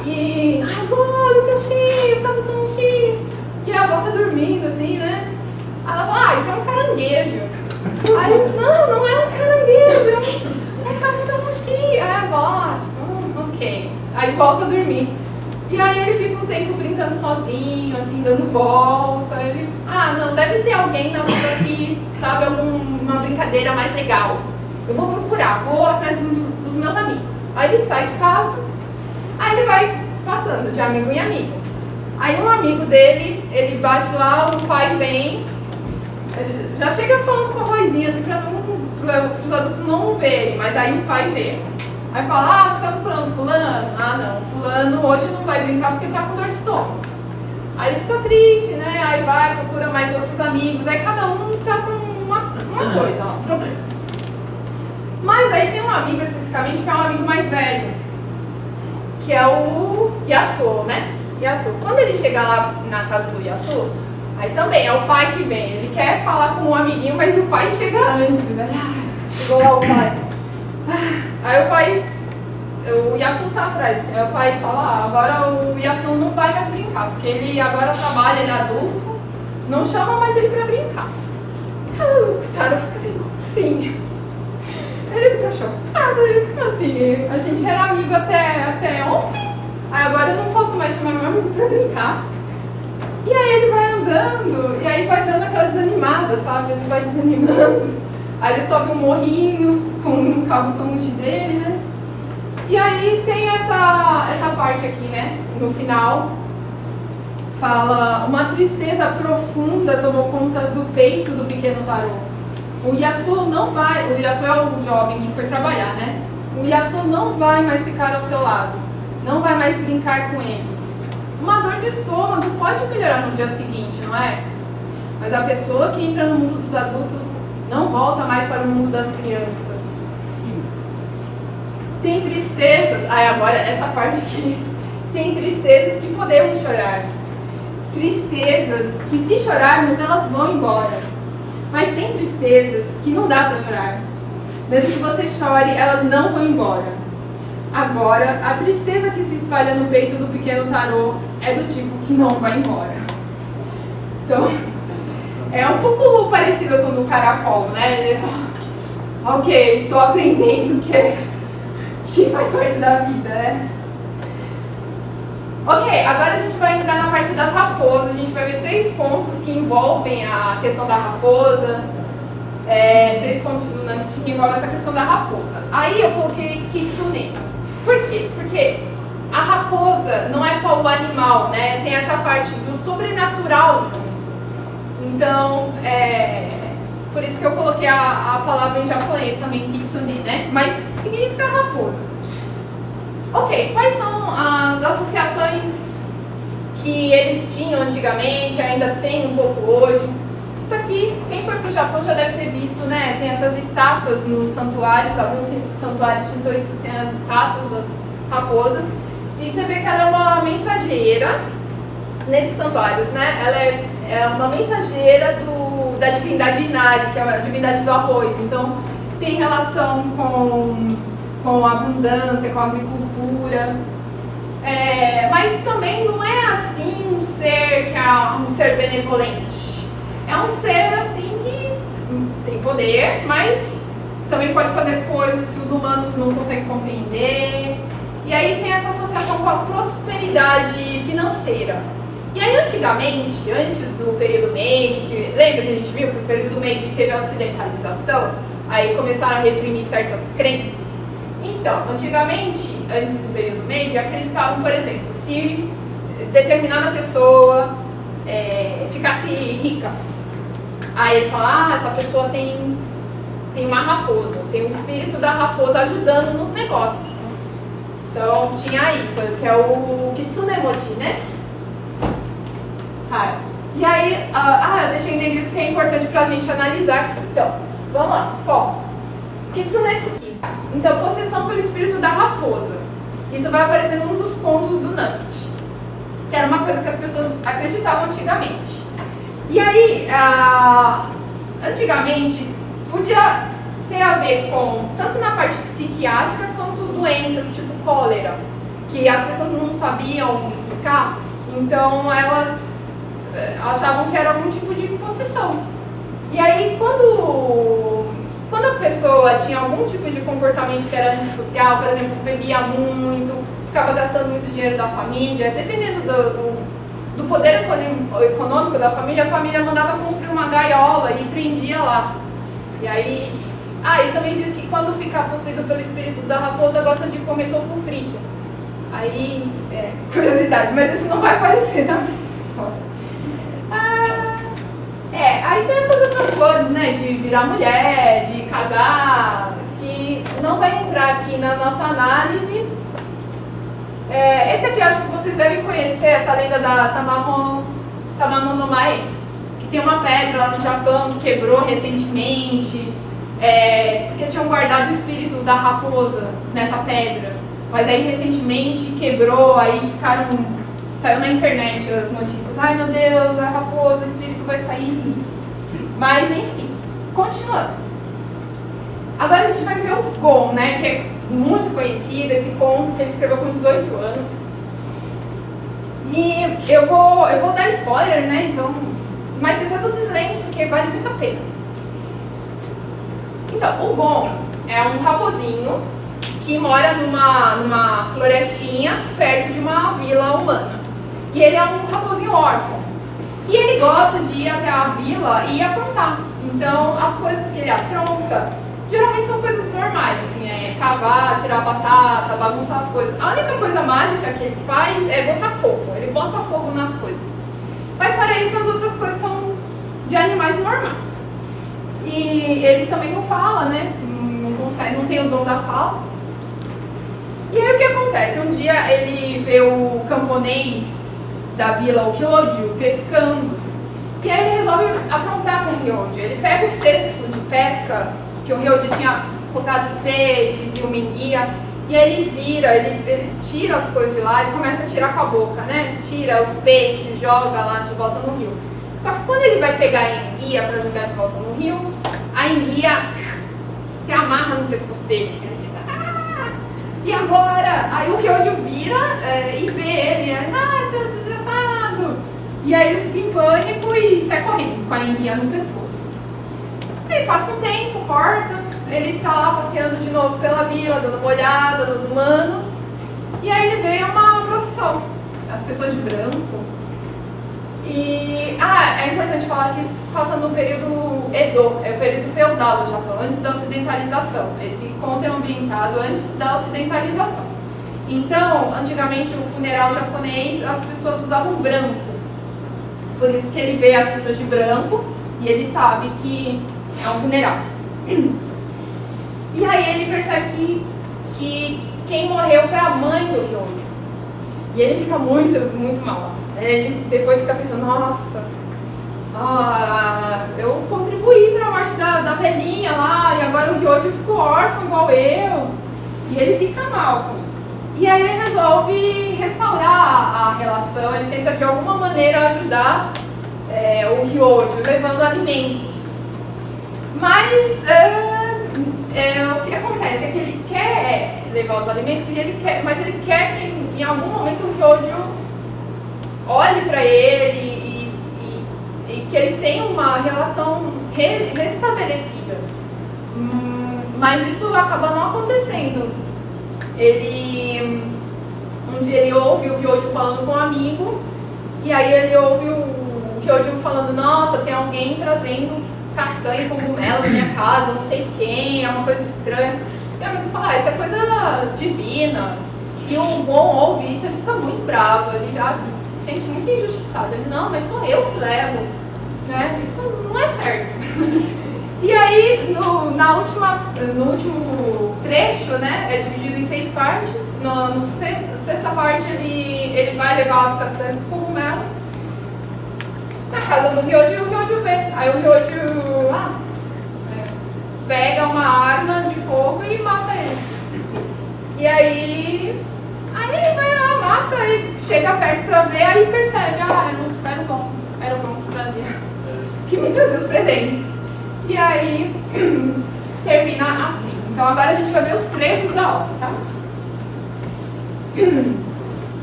E, avó, olha o que eu achei, o kabutomushi. E a avó tá dormindo, assim, né? Aí ela fala, isso é um caranguejo. Aí ele, não é um caranguejo. É kabutomushi. Aí a avó, ok. Aí volta a dormir. E aí ele fica um tempo brincando sozinho, assim, dando volta. Ele, não, deve ter alguém na rua que sabe alguma brincadeira mais legal. Eu vou procurar, vou atrás dos meus amigos. Aí ele sai de casa, aí ele vai passando de amigo em amigo. Aí um amigo dele, ele bate lá, o pai vem, ele já chega falando com a vozinha, assim, para os adultos não verem, mas aí o pai vê. Aí fala, você tá procurando fulano? Não, fulano hoje não vai brincar porque tá com dor de estômago. Aí ele fica triste, né? Aí vai, procura mais outros amigos, aí cada um tá com uma coisa lá, um problema. Mas aí tem um amigo especificamente que é um amigo mais velho, que é o Yasuo, né? Yasuo. Quando ele chega lá na casa do Yasuo, aí também é o pai que vem. Ele quer falar com um amiguinho, mas o pai chega antes, né? Chegou lá o pai. Aí o Yasuo tá atrás, assim, aí o pai fala, agora o Yasuo não vai mais brincar, porque ele agora trabalha, ele é adulto, não chama mais ele pra brincar. Aí o Taro fica assim, como assim? Ele fica chocado, ele fica assim, a gente era amigo até ontem, aí agora eu não posso mais chamar meu amigo pra brincar. E aí ele vai andando, e aí vai dando aquela desanimada, sabe? Ele vai desanimando. Aí ele sobe um morrinho com um cabutonche dele, né? E aí tem essa parte aqui, né? No final, fala: uma tristeza profunda tomou conta do peito do pequeno Tarô. O Yasuo não vai, o Yasuo é o jovem que foi trabalhar, né? O Yasuo não vai mais ficar ao seu lado, não vai mais brincar com ele. Uma dor de estômago pode melhorar no dia seguinte, não é? Mas a pessoa que entra no mundo dos adultos não volta mais para o mundo das crianças. Tem tristezas, agora essa parte aqui, tem tristezas que podemos chorar. Tristezas que, se chorarmos, elas vão embora. Mas tem tristezas que não dá para chorar. Mesmo que você chore, elas não vão embora. Agora, a tristeza que se espalha no peito do pequeno Tarô é do tipo que não vai embora. Então, é um pouco parecido com o caracol, né? Ele, ok, estou aprendendo que faz parte da vida, né? Ok, agora a gente vai entrar na parte das raposas. A gente vai ver 3 pontos que envolvem a questão da raposa. 3 pontos do Nanket que envolvem essa questão da raposa. Aí eu coloquei Kitsune. Por quê? Porque a raposa não é só o animal, né? Tem essa parte do sobrenatural junto. Então, por isso que eu coloquei a palavra em japonês também, Kitsune, né? Mas significa raposa. Ok, quais são as associações que eles tinham antigamente, ainda tem um pouco hoje? Isso aqui, quem foi para o Japão já deve ter visto, né? Tem essas estátuas nos santuários, alguns santuários tem as estátuas das raposas. E você vê que ela é uma mensageira nesses santuários, né? Ela é uma mensageira da divindade Inari, que é a divindade do arroz. Então, tem relação com a abundância, com a agricultura. Mas também não é assim um ser benevolente. É um ser assim que tem poder, mas também pode fazer coisas que os humanos não conseguem compreender. E aí tem essa associação com a prosperidade financeira. E aí antigamente, antes do período Meiji, lembra que a gente viu que o período Meiji teve a ocidentalização? Aí começaram a reprimir certas crenças. Então, antigamente, antes do período Meiji, acreditavam, por exemplo, se determinada pessoa ficasse rica, aí eles falam: essa pessoa tem uma raposa, tem um espírito da raposa ajudando nos negócios. Então, tinha isso, que é o Kitsunemochi, né? E aí, eu deixei em negrito que é importante pra gente analisar aqui. Então, vamos lá, foco. Kitsunetsuki. Então, possessão pelo espírito da raposa. Isso vai aparecer num dos pontos do Nanket, que era uma coisa que as pessoas acreditavam antigamente. E aí, antigamente, podia ter a ver com, tanto na parte psiquiátrica, quanto doenças, tipo cólera, que as pessoas não sabiam explicar, então elas achavam que era algum tipo de possessão. E aí, quando a pessoa tinha algum tipo de comportamento que era antissocial, por exemplo, bebia muito, ficava gastando muito dinheiro da família, dependendo do poder econômico da família, a família mandava construir uma gaiola e prendia lá. E aí, e também diz que quando ficar possuído pelo espírito da raposa, gosta de comer tofu frito. Aí, curiosidade, mas isso não vai aparecer na história. Aí tem essas outras coisas, né, de virar mulher, de casar, que não vai entrar aqui na nossa análise. Esse aqui eu acho que vocês devem conhecer, essa lenda da Tamamo no Mae, que tem uma pedra lá no Japão que quebrou recentemente, porque tinham guardado o espírito da raposa nessa pedra, mas aí recentemente quebrou, aí saiu na internet as notícias: ai meu Deus, a raposa, o espírito vai sair. Mas enfim, continuando. Agora a gente vai ver o Gon, né, que é muito conhecido, esse conto que ele escreveu com 18 anos. E eu vou dar spoiler, né, então, mas depois vocês leem, porque vale muito a pena. Então, o Gon é um raposinho que mora numa florestinha perto de uma vila humana. E ele é um raposinho órfão. E ele gosta de ir até a vila e aprontar. Então, as coisas que ele apronta, geralmente são coisas normais, assim, cavar, tirar batata, bagunçar as coisas. A única coisa mágica que ele faz é botar fogo. Ele bota fogo nas coisas. Mas para isso, as outras coisas são de animais normais. E ele também não fala, né? Não consegue, não tem o dom da fala. E aí o que acontece? Um dia ele vê o camponês da vila, o Ryoju, pescando. E aí ele resolve aprontar com o Ryoju. Ele pega o cesto de pesca, que o Ryoju tinha colocado os peixes e o menguia, e aí ele vira, ele tira as coisas de lá, ele começa a tirar com a boca, né? Tira os peixes, joga lá de volta no rio. Só que quando ele vai pegar a enguia para jogar de volta no rio, a enguia se amarra no pescoço dele, assim, ele fica, e agora? Aí o Ryoju vira e vê ele, seu desgraçado! E aí ele fica em pânico e sai correndo com a enguia no pescoço. Aí passa um tempo, corta, ele tá lá passeando de novo pela vila, dando uma olhada nos humanos, e aí ele vê uma procissão, as pessoas de branco. E é importante falar que isso se passa no período Edo, é o período feudal do Japão, antes da ocidentalização. Esse conto é ambientado antes da ocidentalização. Então, antigamente, o funeral japonês, as pessoas usavam branco. Por isso que ele vê as pessoas de branco e ele sabe que é um funeral. E aí ele percebe que quem morreu foi a mãe do Ryoju. E ele fica muito, muito mal. Ele depois fica pensando, nossa, eu contribuí para a morte da velhinha lá, e agora o Ryoju ficou órfão igual eu. E ele fica mal com isso. E aí ele resolve restaurar a relação, ele tenta de alguma maneira ajudar o Ryoju, levando alimentos. Mas o que acontece é que ele quer levar os alimentos, mas ele quer que em algum momento o Ryoju olhe para ele e que eles tenham uma relação restabelecida. Mas isso acaba não acontecendo. Um dia ele ouve o Ryoju falando com um amigo, e aí ele ouve o Ryoju falando, nossa, tem alguém trazendo castanha e cogumelo na minha casa, não sei quem, é uma coisa estranha. E o amigo fala, isso é coisa divina. E o Gon ouve isso, ele fica muito bravo, ele se sente muito injustiçado. Ele, não, mas sou eu que levo, né? Isso não é certo. E aí, no último trecho, né, é dividido em 6 partes. Na sexta parte, ele vai levar as castanhas e cogumelos na casa do Ryoju, e o Ryoju vê. Aí o Ryoju pega uma arma de fogo e mata ele. E aí ele vai lá, mata e chega perto pra ver, aí percebe, era o bom que trazia, que me trazia os presentes. E aí termina assim. Então agora a gente vai ver os trechos da obra, tá?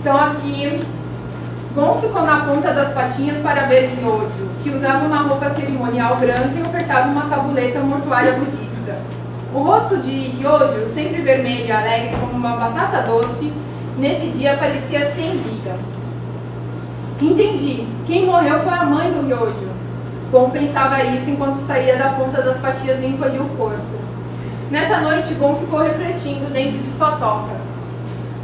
Então aqui, Gon ficou na ponta das patinhas para ver Ryoju, que usava uma roupa cerimonial branca e ofertava uma tabuleta mortuária budista. O rosto de Ryoju, sempre vermelho e alegre como uma batata doce, nesse dia parecia sem vida. Entendi. Quem morreu foi a mãe do Ryoju. Gon pensava isso enquanto saía da ponta das patinhas e encolhia o corpo. Nessa noite, Gon ficou refletindo dentro de sua toca.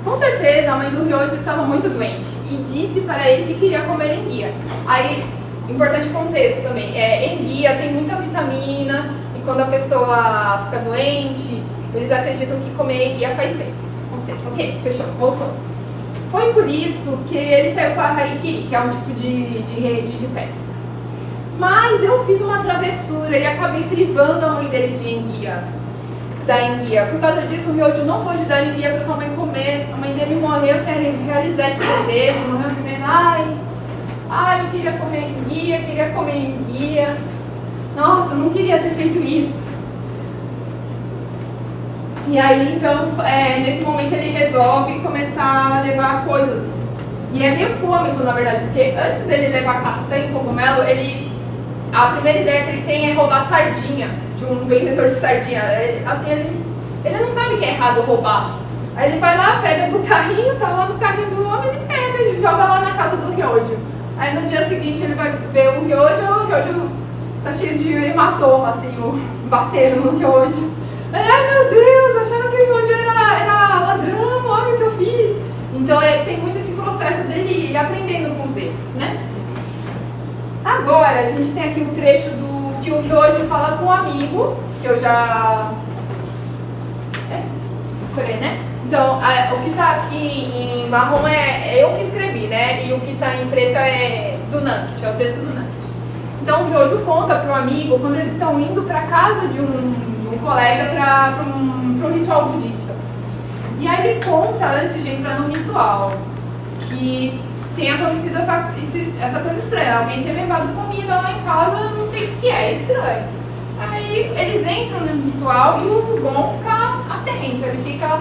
Com certeza, a mãe do Ryoju estava muito doente e disse para ele que queria comer enguia. Aí, importante contexto também, enguia tem muita vitamina e quando a pessoa fica doente, eles acreditam que comer enguia faz bem. Contexto, ok, fechou, voltou. Foi por isso que ele saiu com a harikiri, que é um tipo de rede de pesca. Mas eu fiz uma travessura e acabei privando a mãe dele de enguia. Da enguia. Por causa disso, o Ryoju não pôde dar enguia para sua mãe comer. A mãe dele morreu sem realizar esse desejo, morreu dizendo, eu queria comer enguia. Nossa, eu não queria ter feito isso. E aí, então, nesse momento ele resolve começar a levar coisas. E é meio cômico, na verdade, porque antes dele levar castanha e cogumelo, a primeira ideia que ele tem é roubar sardinha de um vendedor de sardinha. Ele não sabe que é errado roubar. Aí ele vai lá, pega do carrinho, tá lá no carrinho do homem, ele pega, ele joga lá na casa do Ryoju. Aí no dia seguinte ele vai ver o Ryojo tá cheio de hematoma, assim, batendo no Ryojo. Ai meu Deus, acharam que o Ryojo era ladrão, olha o que eu fiz. Então tem muito esse processo dele ir aprendendo com os erros, né? Agora a gente tem aqui um trecho do que o Ryojo fala com um amigo, que eu já... Colhei, né? Então, o que está aqui em marrom é eu que escrevi, né? E o que está em preto é do Nankit, é o texto do Nankit. Então, o Ryojo conta para o amigo quando eles estão indo para a casa de um colega para um ritual budista. E aí ele conta, antes de entrar no ritual, que tem acontecido essa coisa estranha. Alguém tem levado comida lá em casa, não sei o que é estranho. Aí eles entram no ritual e o Gon fica atento, ele fica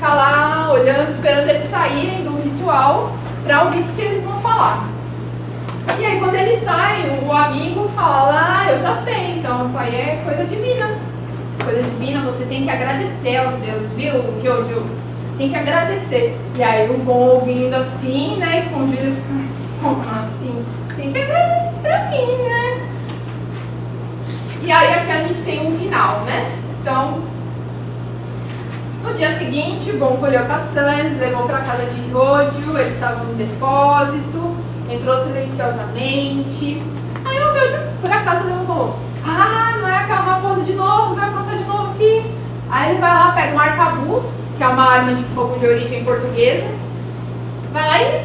lá olhando, esperando eles saírem do ritual para ouvir o que eles vão falar. E aí quando eles saem, o amigo fala, eu já sei, então isso aí é coisa divina. Coisa divina, você tem que agradecer aos deuses, viu, Ryojo? Tem que agradecer. E aí o Gon ouvindo assim, né, escondido, como assim? Tem que agradecer pra mim, né? E aí aqui a gente tem um final, né? Então, no dia seguinte, o Gon colheu castanhas, levou para casa de Ryojo, eles estavam no depósito, entrou silenciosamente. Aí o Ryojo, por acaso, levantou o rosto. Não é aquela raposa de novo, vai aprontar de novo aqui. Aí ele vai lá, pega um arcabuz, que é uma arma de fogo de origem portuguesa, vai lá e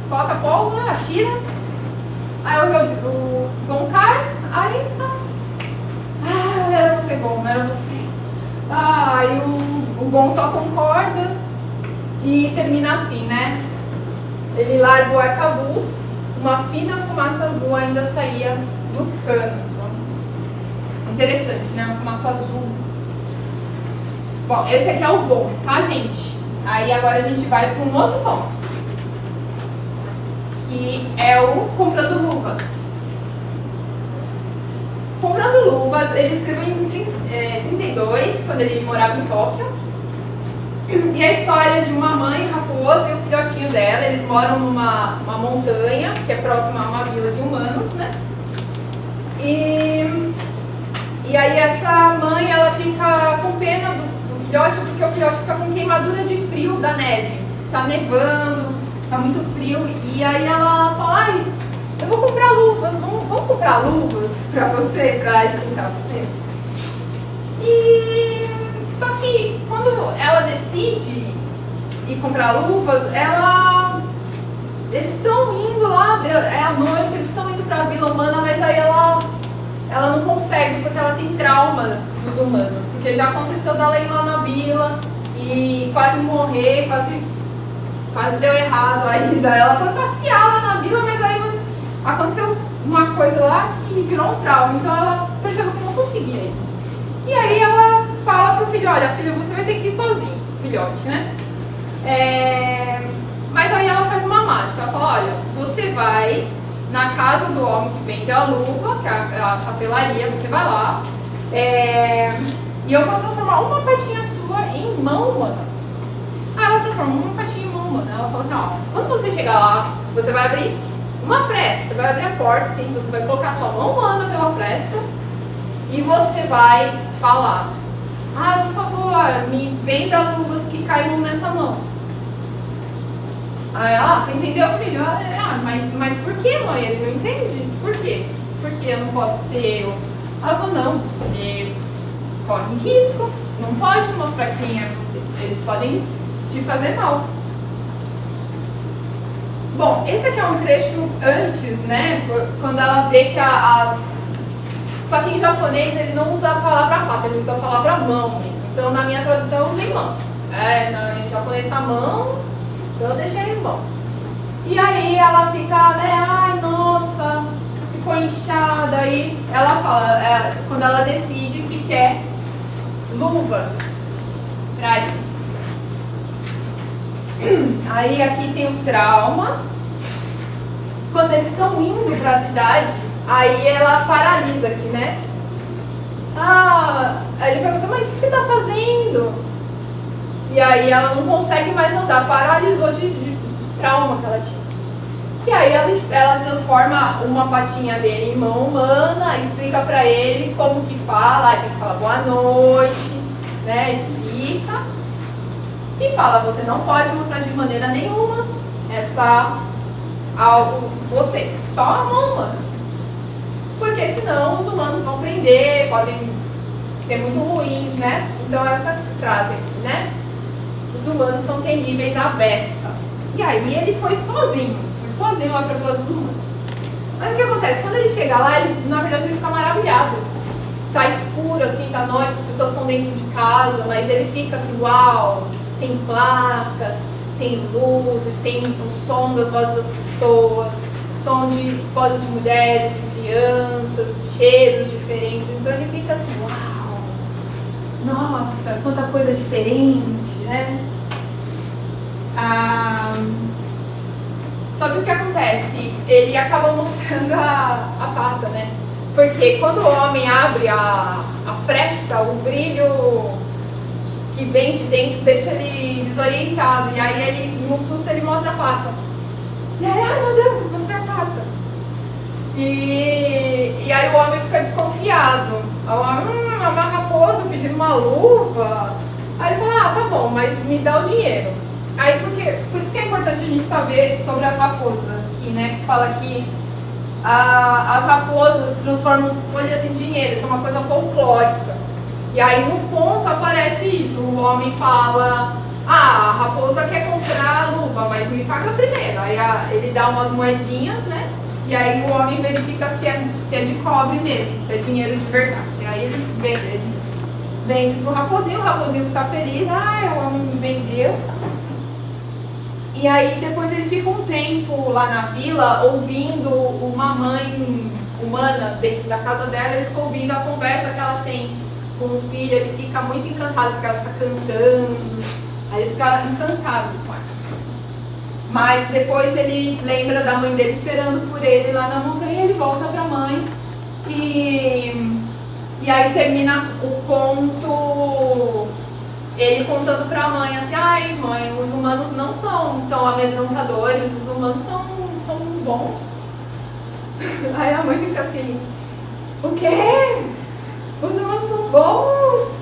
coloca pólvora, atira. Aí o Gon cai, aí era você, Gon, era você. Aí o Gon só concorda e termina assim, né? Ele larga o arcabuz, uma fina fumaça azul ainda saía do cano. Então, interessante, né? Uma fumaça azul. Bom, esse aqui é o Gon, tá, gente? Aí agora a gente vai para um outro ponto, que é o comprando luvas. Comprando luvas, ele escreveu em 32, quando ele morava em Tóquio. E a história de uma mãe raposa e o filhotinho dela, eles moram numa montanha, que é próxima a uma vila de humanos, né? E aí essa mãe, ela fica com pena do filhote, porque o filhote fica com queimadura de frio da neve. Tá nevando, tá muito frio, e aí ela fala, eu vou comprar luvas, vamos comprar luvas pra você, pra esquentar você. E só que quando ela decide ir comprar luvas, eles estão indo lá, é à noite, eles estão indo pra Vila Humana, mas aí ela não consegue porque ela tem trauma dos humanos, porque já aconteceu dela ir lá na vila e quase morrer, quase deu errado a ida. Ela foi passear lá na vila, mas aí aconteceu uma coisa lá que virou um trauma, então ela percebeu que não conseguia ir. E aí ela fala pro filho, olha filho, você vai ter que ir sozinho, filhote, né? Mas aí ela faz uma mágica, ela fala, olha, você vai na casa do homem que vende a luva, que é a chapelaria, você vai lá, e eu vou transformar uma patinha sua em mão humana. Aí ela transforma uma patinha em mão humana. Ela fala assim, quando você chegar lá, você vai abrir uma fresta, você vai abrir a porta, sim, você vai colocar sua mão humana pela fresta e você vai falar, por favor, me venda luvas que caibam nessa mão. Aí ela, você entendeu, filho? Mas por que, mãe? Ele não entende. Por quê? Porque eu não posso ser eu. Ela falou, não, porque corre risco, não pode mostrar quem é você. Eles podem te fazer mal. Bom, esse aqui é um trecho antes, né? Quando ela vê que Só que em japonês ele não usa a palavra pata, ele usa a palavra mão mesmo. Então na minha tradução eu usei mão. Em japonês tá mão, então eu deixei mão. E aí ela fica, né? Nossa, ficou inchada. Aí ela fala, quando ela decide que quer luvas pra ir. Aí aqui tem o trauma. Quando eles estão indo para a cidade, aí ela paralisa aqui, né? Aí ele pergunta, mãe, o que você está fazendo? E aí ela não consegue mais andar, paralisou de trauma que ela tinha. E aí ela transforma uma patinha dele em mão humana, explica pra ele como que fala, tem que falar boa noite, né? Explica. E fala, você não pode mostrar de maneira nenhuma você, só a mão humana. Porque senão os humanos vão prender, podem ser muito ruins, né? Então essa frase aqui, né? Os humanos são terríveis à beça. E aí ele foi sozinho lá pra vila dos humanos. Mas o que acontece? Quando ele chega lá, na verdade ele fica maravilhado. Tá escuro assim, tá noite, as pessoas estão dentro de casa, mas ele fica assim, uau, tem placas, tem luzes, tem o som das vozes das pessoas, som de vozes de mulheres, de crianças, cheiros diferentes. Então ele fica assim, uau, nossa, quanta coisa diferente, né? Só que o que acontece? Ele acaba mostrando a pata, né? Porque quando o homem abre a fresta, o brilho que vem de dentro deixa ele desorientado. E aí ele, no susto, ele mostra a pata. E aí, ai meu Deus, você é a pata. E aí o homem fica desconfiado. O homem, é uma raposa pedindo uma luva. Aí ele fala, tá bom, mas me dá o dinheiro. Aí por isso que é importante a gente saber sobre as raposas aqui, né? Que fala que as raposas transformam folhas em dinheiro, isso é uma coisa folclórica. E aí no conto aparece isso, o homem fala, a raposa quer comprar a luva, mas me paga primeiro. Aí ele dá umas moedinhas, né? E aí o homem verifica se é de cobre mesmo, se é dinheiro de verdade. E aí ele vende pro raposinho, o raposinho fica feliz, o homem me vendeu. E aí depois ele fica um tempo lá na vila ouvindo uma mãe humana dentro da casa dela, ele fica ouvindo a conversa que ela tem com o filho, ele fica muito encantado porque ela fica cantando, aí ele fica encantado com ela. Mas depois ele lembra da mãe dele esperando por ele lá na montanha, ele volta pra mãe e aí termina o conto ele contando pra mãe assim, ai mãe, os humanos não são tão amedrontadores, os humanos são bons. Aí a mãe fica assim, o quê? Os humanos são bons?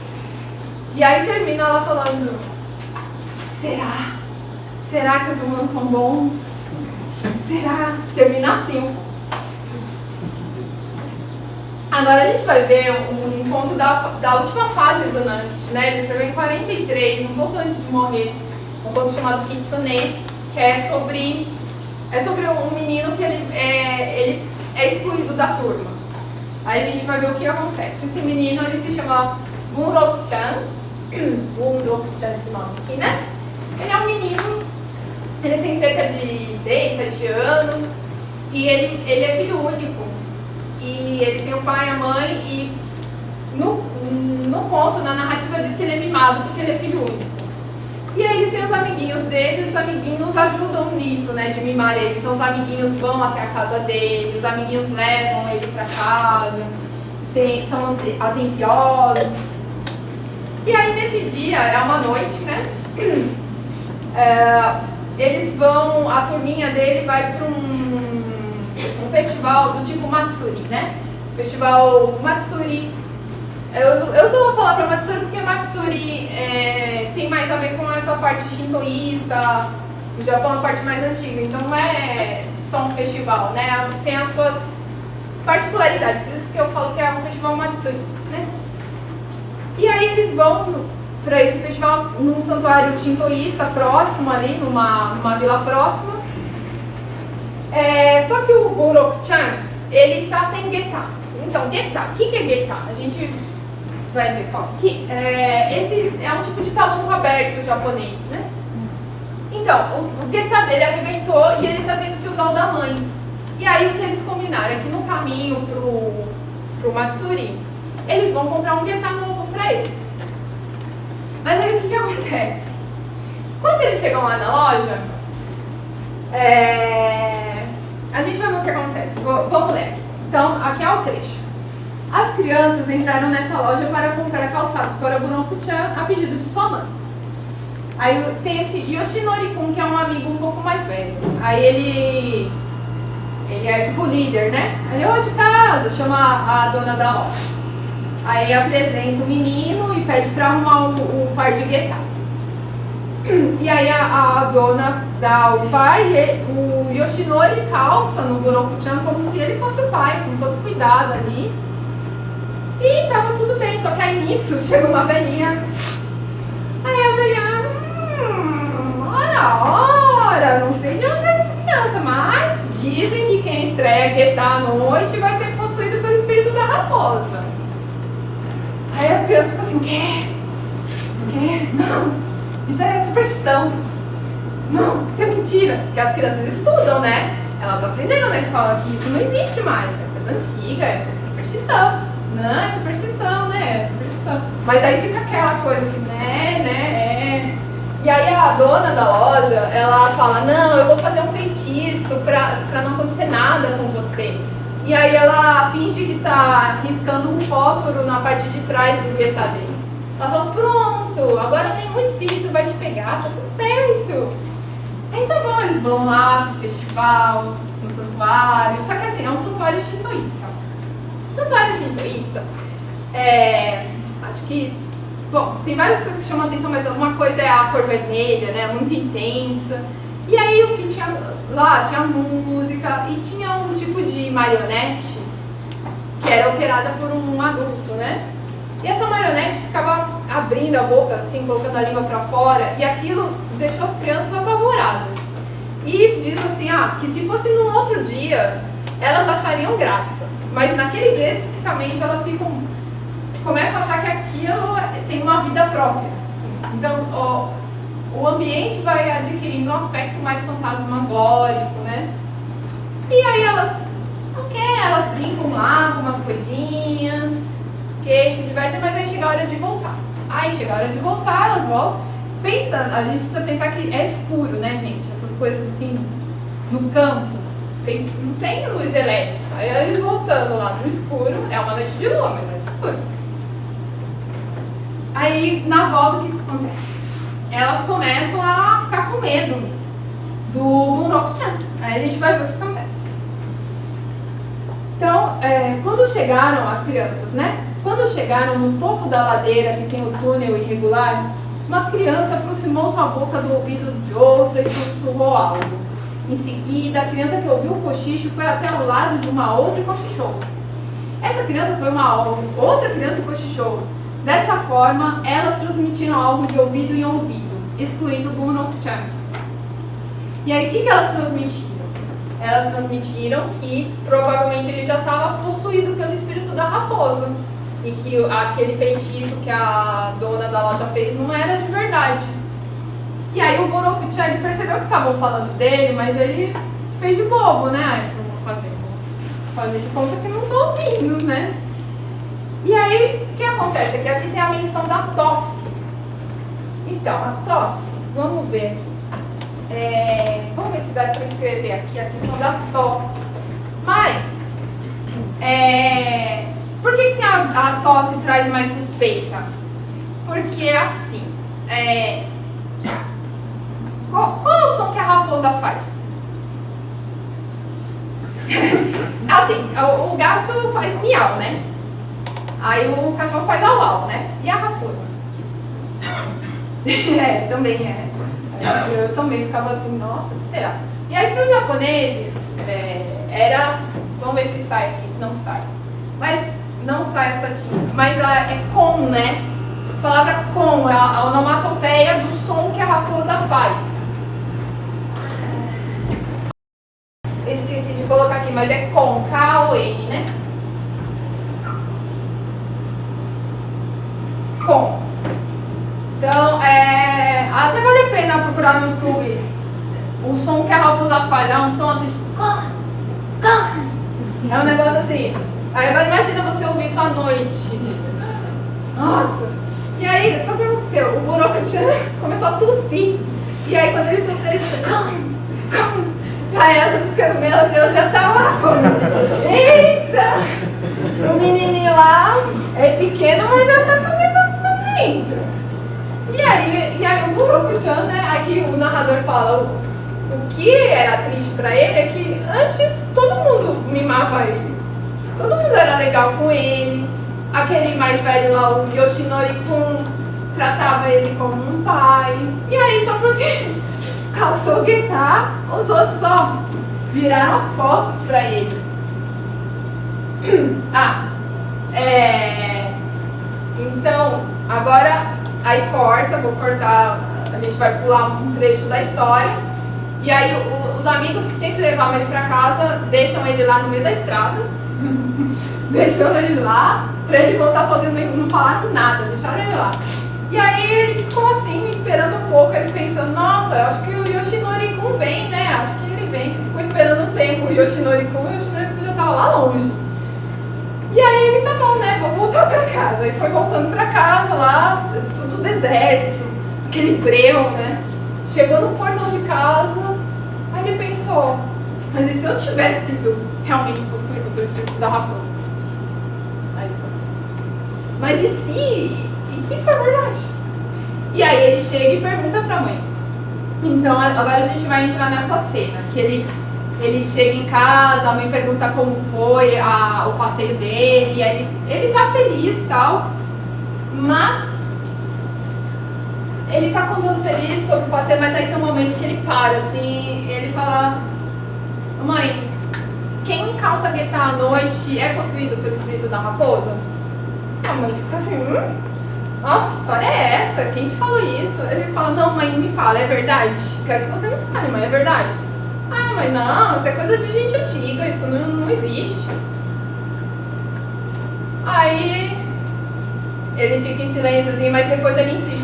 E aí termina ela falando, será? Será que os humanos são bons? Será? Termina assim. Agora a gente vai ver um conto da última fase do Nankish, né? Ele escreveu em 43, um pouco antes de morrer, um conto chamado Kitsune, que é sobre um menino que ele é excluído da turma. Aí a gente vai ver o que acontece. Esse menino, ele se chama Bunroku-chan, esse nome aqui, né? Ele é um menino, ele tem cerca de 6, 7 anos e ele é filho único. E ele tem o pai e a mãe e no conto, na narrativa, diz que ele é mimado porque ele é filho único. E aí ele tem os amiguinhos dele, e os amiguinhos ajudam nisso, né, de mimar ele. Então os amiguinhos vão até a casa dele, os amiguinhos levam ele pra casa, são atenciosos. E aí nesse dia, é uma noite, né, eles vão, a turminha dele vai pra um festival do tipo Matsuri, né? Festival Matsuri. Eu uso a palavra Matsuri porque Matsuri tem mais a ver com essa parte shintoísta. O Japão é a parte mais antiga, então não é só um festival, né? Tem as suas particularidades, por isso que eu falo que é um festival Matsuri, né? E aí eles vão para esse festival num santuário shintoísta próximo ali, numa vila próxima. Só que o Bunroku-chan, ele tá sem getá. Então, getá, o que é getá? A gente vai ver qual aqui. Esse é um tipo de tamanco aberto japonês, né? Então, o getá dele arrebentou e ele tá tendo que usar o da mãe. E aí o que eles combinaram é que no caminho pro Matsuri, eles vão comprar um getá novo pra ele. Mas aí o que acontece? Quando eles chegam lá na loja, a gente vai ver o que acontece. Vamos ler aqui. Então, aqui é o trecho. As crianças entraram nessa loja para comprar calçados para Bunroku-chan a pedido de sua mãe. Aí tem esse Yoshinori-kun, que é um amigo um pouco mais velho. Aí Ele é tipo líder, né? Aí, ô de casa, chama a dona da loja. Aí apresenta o menino e pede pra arrumar o par de guitarra. E aí a dona dá o par e o Yoshinori calça no Buroku-chan como se ele fosse o pai, com todo cuidado ali. E tava tudo bem, só que aí nisso chega uma velhinha. Aí a velhinha, ora, não sei de onde é essa criança, mas dizem que quem estreia Guetá à noite vai ser possuído pelo espírito da raposa. Aí as crianças ficam assim, o quê? O quê? Não, isso é superstição. Não, isso é mentira. Porque as crianças estudam, né? Elas aprenderam na escola que isso não existe mais. É coisa antiga, é superstição. Não, é superstição, né? É superstição. Mas aí fica aquela coisa assim, né? E aí a dona da loja, ela fala, não, eu vou fazer um feitiço pra não acontecer nada com você. E aí ela finge que tá riscando um fósforo na parte de trás do guetá dele. Ela fala, pronto, agora nenhum espírito vai te pegar, tá tudo certo. Aí tá bom, eles vão lá pro festival, no santuário. Só que assim, é um santuário shintoísta. Santuário shintoísta, acho que, bom, tem várias coisas que chamam a atenção, mas uma coisa é a cor vermelha, né, muito intensa. E aí o que tinha lá, tinha música e tinha um tipo de marionete que era operada por um adulto, né? E essa marionete ficava abrindo a boca, assim, colocando a língua pra fora, e aquilo deixou as crianças apavoradas. E diz assim, que se fosse num outro dia, elas achariam graça. Mas naquele dia especificamente elas começam a achar que aquilo tem uma vida própria. Assim. Então o ambiente vai adquirindo um aspecto mais fantasmagórico, né? E aí elas brincam lá com umas coisinhas, se divertem, mas aí chega a hora de voltar. Aí chega a hora de voltar, elas voltam pensando, a gente precisa pensar que é escuro, né, gente? Essas coisas assim, no campo. Não tem luz elétrica. Aí eles voltando lá no escuro, é uma noite de lua, mas não é escuro. Aí na volta o que acontece? Elas começam a ficar com medo do Buroku-chan. Aí a gente vai ver o que acontece. Então, quando chegaram as crianças, né? Quando chegaram no topo da ladeira que tem o túnel irregular, uma criança aproximou sua boca do ouvido de outra e sussurrou algo. Em seguida, a criança que ouviu o cochicho foi até o lado de uma outra e cochichou. Essa criança foi uma outra criança e cochichou. Dessa forma, elas transmitiram algo de ouvido em ouvido, excluindo o Buroku-chan. E aí, o que elas transmitiram? Elas transmitiram que provavelmente ele já estava possuído pelo espírito da raposa. E que aquele feitiço que a dona da loja fez não era de verdade. E aí o Buroku-chan, ele percebeu que estavam falando dele, mas ele se fez de bobo, né? Ai, o que eu vou fazer? Vou fazer de conta que não estou ouvindo, né? E aí, o que acontece? É que aqui tem a menção da tosse. Então, a tosse, vamos ver aqui. Vamos ver se dá para escrever aqui a questão da tosse. Mas, por que tem a tosse traz mais suspeita? Porque assim, qual é o som que a raposa faz? Assim, o gato faz miau, né? Aí o cachorro faz au-au, né? E a raposa? Também é. Eu também ficava assim, nossa, o que será? E aí para os japoneses, vamos ver se sai aqui, não sai. Mas não sai essa tinta. Mas é com, né? A palavra com é a onomatopeia do som que a raposa faz. Esqueci de colocar aqui, mas é com, K-O-N, né? Com. Então, até vale a pena procurar no YouTube o som que a raposa faz. É um som assim, tipo... É um negócio assim. Aí agora imagina você ouvir isso à noite. Nossa. E aí, só que aconteceu? O Buroku-chan começou a tossir. E aí quando ele tossiu, ele falou... Aí essas ficando, meu Deus, já tá lá. Eita! O menininho lá é pequeno, mas já tá com o negócio lá dentro. E aí o Buroku-chan, né? Aqui o narrador fala, O que era triste pra ele é que antes todo mundo mimava ele. Todo mundo era legal com ele. Aquele mais velho lá, o Yoshinori-kun, tratava ele como um pai. E aí, só porque calçou Getar, os outros, viraram as costas pra ele. Então, agora, aí vou cortar, a gente vai pular um trecho da história. E aí, os amigos que sempre levavam ele pra casa, deixam ele lá no meio da estrada. Deixou ele lá, pra ele voltar sozinho, não falar nada, deixaram ele lá. E aí ele ficou assim, esperando um pouco, ele pensando, nossa, eu acho que o Yoshinori-kun vem, né? Acho que ele vem. Ficou esperando um tempo o Yoshinori-kun já tava lá longe. E aí ele, tá bom, né? Vou voltar pra casa. E foi voltando pra casa lá, tudo deserto, aquele breu, né? Chegou no portão de casa, aí ele pensou, mas e se eu tivesse sido realmente possuído pelo espírito da raposa? Aí ele pensou, mas e se for verdade? E aí ele chega e pergunta pra mãe. Então agora a gente vai entrar nessa cena, que ele chega em casa, a mãe pergunta como foi o passeio dele, e aí ele tá feliz e tal, mas ele tá contando feliz sobre o passeio, mas aí tem um momento que ele para, assim, ele fala, mãe, quem calça Getar à noite é possuído pelo espírito da raposa? A mãe fica assim, nossa, que história é essa? Quem te falou isso? Ele fala, não, mãe, me fala, é verdade? Quero que você me fale, mãe, é verdade? Ah, mãe, não, isso é coisa de gente antiga, isso não existe. Aí ele fica em silêncio assim, mas depois ele insiste.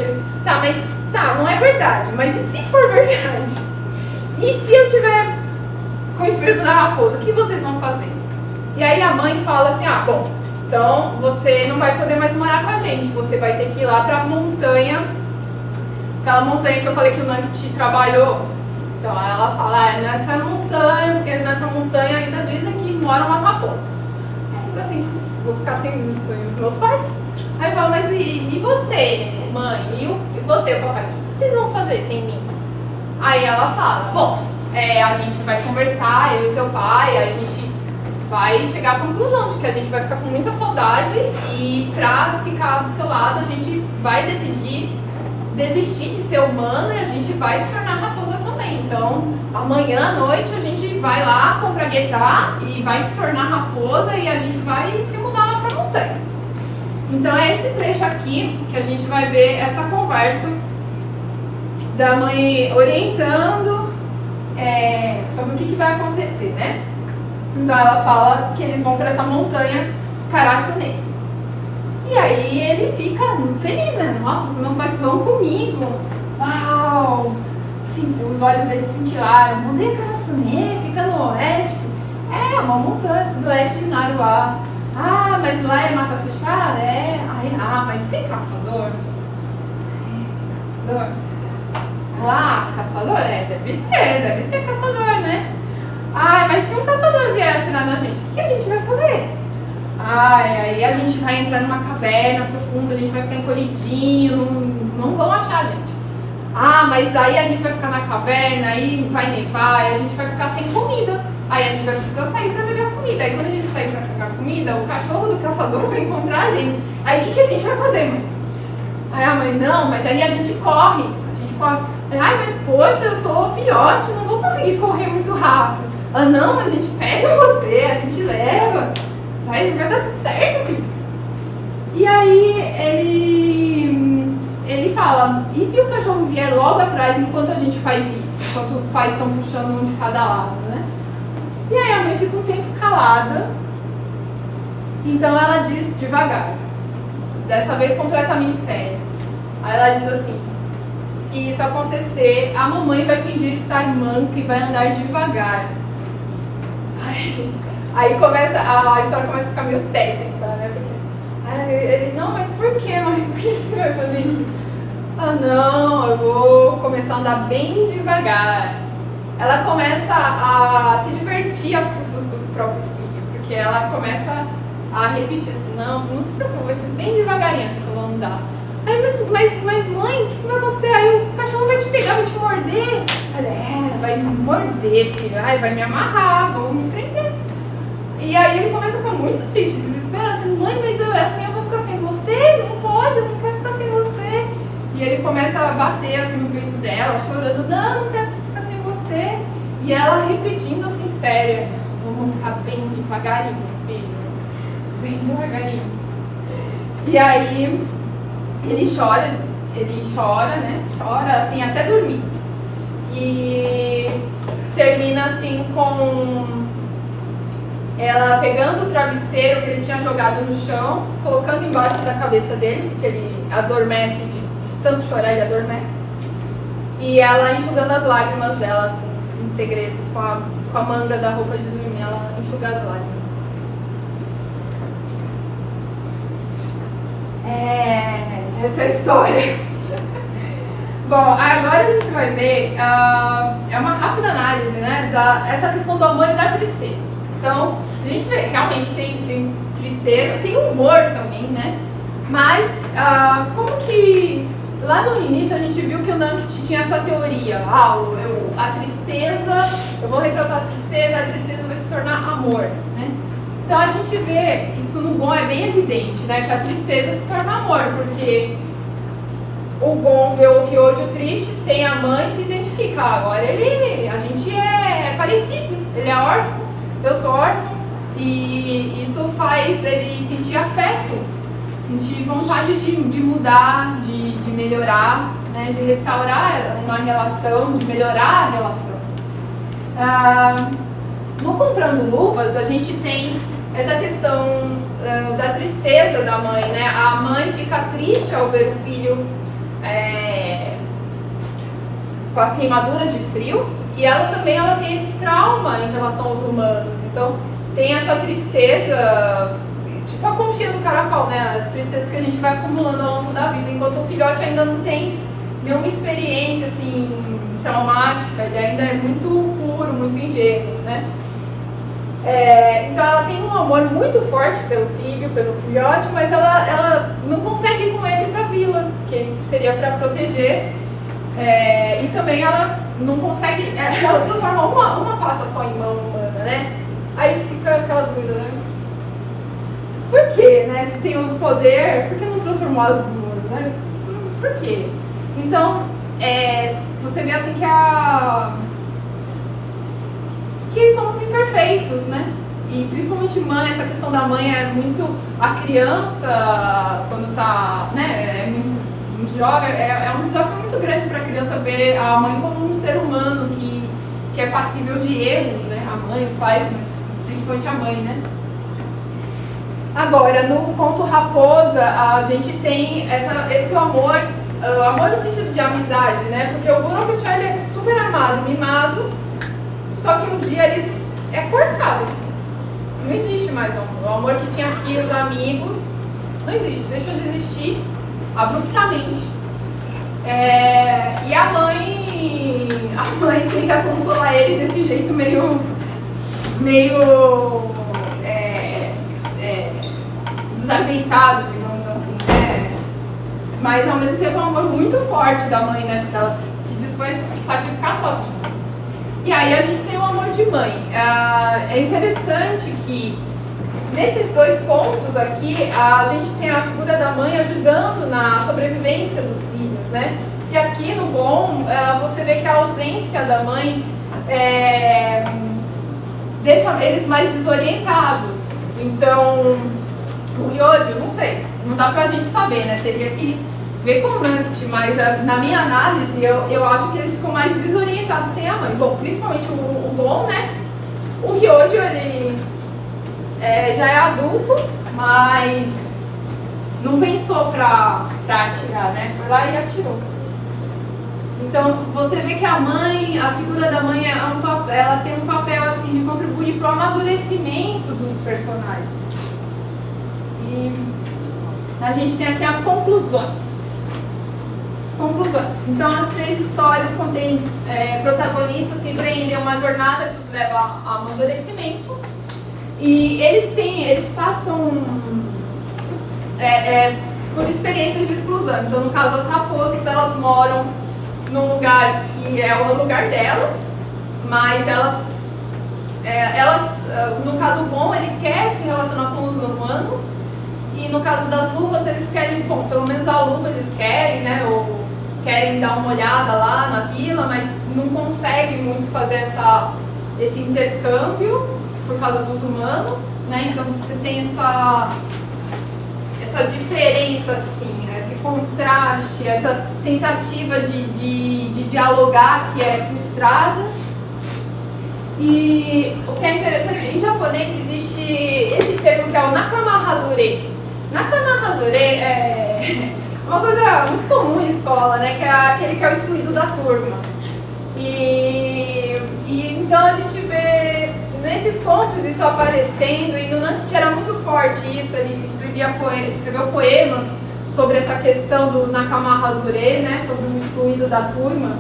Não é verdade, mas e se for verdade? E se eu tiver com o espírito da raposa, o que vocês vão fazer? E aí a mãe fala assim, bom, então você não vai poder mais morar com a gente, você vai ter que ir lá pra montanha, aquela montanha que eu falei que o Nanki trabalhou. Então ela fala, nessa montanha, porque nessa montanha ainda dizem que moram as raposas. Aí eu fico assim, vou ficar sem os meus pais? Aí eu falo, mas e você, mãe? E você? Eu falo, o que vocês vão fazer sem mim? Aí ela fala, bom, a gente vai conversar, eu e seu pai, aí a gente vai chegar à conclusão de que a gente vai ficar com muita saudade e pra ficar do seu lado a gente vai decidir desistir de ser humano e a gente vai se tornar raposa também. Então, amanhã à noite a gente vai lá comprar Getar e vai se tornar raposa e a gente vai se mudar lá pra montanha. Então é esse trecho aqui que a gente vai ver essa conversa da mãe orientando sobre o que vai acontecer, né? Então ela fala que eles vão para essa montanha Karasune. E aí ele fica feliz, né? Nossa, os meus pais vão comigo. Uau! Sim, os olhos dele cintilaram. Montanha Karasune fica no oeste. É uma montanha sudoeste de Naruá. Ah, mas lá é mata fechada? É. Mas tem caçador? Tem caçador. Lá, caçador? Deve ter caçador, né? Mas se um caçador vier atirar na gente, o que a gente vai fazer? Aí a gente vai entrar numa caverna profunda, a gente vai ficar encolhidinho, não vão achar a gente. Mas aí a gente vai ficar na caverna, aí vai nevar, a gente vai ficar sem comida. Aí a gente vai precisar sair pra pegar comida. Aí quando a gente sair pra pegar comida, o cachorro do caçador vai encontrar a gente. Aí o que a gente vai fazer, mãe? Aí a mãe, não, mas aí a gente corre. Mas poxa, eu sou filhote, não vou conseguir correr muito rápido. Não, a gente pega você, a gente leva. Vai dar tudo certo, filho. E aí ele fala, e se o cachorro vier logo atrás enquanto a gente faz isso? Enquanto os pais estão puxando um de cada lado, né? E aí a mãe fica um tempo calada. Então ela diz devagar, dessa vez completamente séria. Aí ela diz assim, se isso acontecer, a mamãe vai fingir estar manca e vai andar devagar. Aí a história começa a ficar meio tétrica, né? Porque ele, não, mas por que, mãe? Por que você vai fazer isso? Não, eu vou começar a andar bem devagar. Ela começa a se divertir às custas do próprio filho, porque ela começa a repetir assim, não se preocupe, vai ser bem devagarinho assim que eu vou andar. Aí, mas mãe, o que vai acontecer? Aí o cachorro vai te pegar, vai te morder. Ela, vai me morder, filho. Ai, vai me amarrar, vão me prender. E aí ele começa a ficar muito triste, desesperado, assim, mãe, mas assim eu vou ficar sem você? Não pode, eu não quero ficar sem você. E ele começa a bater assim no peito dela, chorando, não quero ficar sem você. E ela repetindo assim, séria, vamos ficar bem devagarinho, filho, bem devagarinho. E aí ele chora, né? Chora assim até dormir. E termina assim com ela pegando o travesseiro que ele tinha jogado no chão, colocando embaixo da cabeça dele, porque ele adormece, de tanto chorar ele adormece. E ela enxugando as lágrimas dela, assim, em segredo, com a manga da roupa de dormir, ela enxuga as lágrimas. Essa é a história. Bom, agora a gente vai ver, é uma rápida análise, né, essa questão do amor e da tristeza. Então, a gente vê, realmente tem tristeza, tem humor também, né? Mas, como que lá no início a gente viu que o Nanket tinha essa teoria, a tristeza, eu vou retratar a tristeza vai se tornar amor, né? Então a gente vê, isso no Gon é bem evidente, né? Que a tristeza se torna amor, porque o Gon vê o Hyojo triste, sem a mãe, se identifica. Agora a gente é parecido, ele é órfão, eu sou órfão, e isso faz ele sentir afeto, sentir vontade de mudar, de melhorar, né, de restaurar uma relação, de melhorar a relação. No Comprando Luvas, a gente tem essa questão da tristeza da mãe, né? A mãe fica triste ao ver o filho com a queimadura de frio, e ela também tem esse trauma em relação aos humanos. Então tem essa tristeza, tipo a conchinha do caracol, né? As tristezas que a gente vai acumulando ao longo da vida, enquanto o filhote ainda não tem nenhuma experiência assim traumática, ele ainda é muito puro, muito ingênuo, né? Então ela tem um amor muito forte pelo filho, pelo filhote, mas ela não consegue ir com ele para a vila, que seria para proteger, e também ela não consegue, ela transforma uma pata só em mão humana, né? Aí fica aquela dúvida, né? Por quê, né? Se tem o poder, por que não transformou as duas, né? Por quê? Então, você vê assim que somos imperfeitos, né? E principalmente mãe, essa questão da mãe é muito... A criança, quando tá, né, é muito jovem, é um desafio muito grande para a criança ver a mãe como um ser humano que é passível de erros, né? A mãe, os pais, mas principalmente a mãe, né? Agora, no conto Raposa, a gente tem esse amor no sentido de amizade, né? Porque o Gurokuchan, ele é super amado, mimado, só que um dia isso é cortado, assim. Não existe mais o amor. O amor que tinha aqui, os amigos, não existe. Deixou de existir abruptamente. E a mãe tenta consolar ele desse jeito meio desajeitado, digamos assim, né? Mas ao mesmo tempo é um amor muito forte da mãe, né? Porque ela se dispôs a sacrificar a sua vida. E aí a gente tem o amor de mãe. É interessante que nesses dois pontos aqui, a gente tem a figura da mãe ajudando na sobrevivência dos filhos, né? E aqui no Gon, você vê que a ausência da mãe deixa eles mais desorientados. Então, o Hyojo, não sei, não dá pra gente saber, né? Teria que ver com o Nanket, mas na minha análise, eu acho que eles ficam mais desorientados sem a mãe. Bom, principalmente o Gon, né? O Hyojo, ele já é adulto, mas não pensou pra atirar, né? Foi lá e atirou. Então, você vê que a mãe, a figura da mãe, ela tem um papel assim de contribuir para o amadurecimento dos personagens. E a gente tem aqui as conclusões. Então, as três histórias contêm protagonistas que empreendem uma jornada que os leva ao amadurecimento. E eles passam por experiências de exclusão. Então, no caso, as raposas, elas moram num lugar que é o lugar delas, mas no caso o Gon, ele quer se relacionar com os humanos, e no caso das luvas, eles querem, bom, pelo menos a luva eles querem, né, ou querem dar uma olhada lá na vila, mas não conseguem muito fazer esse intercâmbio por causa dos humanos, né, então você tem essa diferença, assim, esse contraste, essa tentativa de dialogar que é frustrada. E o que é interessante, em japonês existe esse termo que é o nakama hazure. Nakama hazure é uma coisa muito comum em escola, né? Que é aquele que é o excluído da turma. E então a gente vê nesses pontos isso aparecendo, e no Nankichi era muito forte isso, ele escreveu poemas sobre essa questão do nakama hazure, né? Sobre o excluído da turma.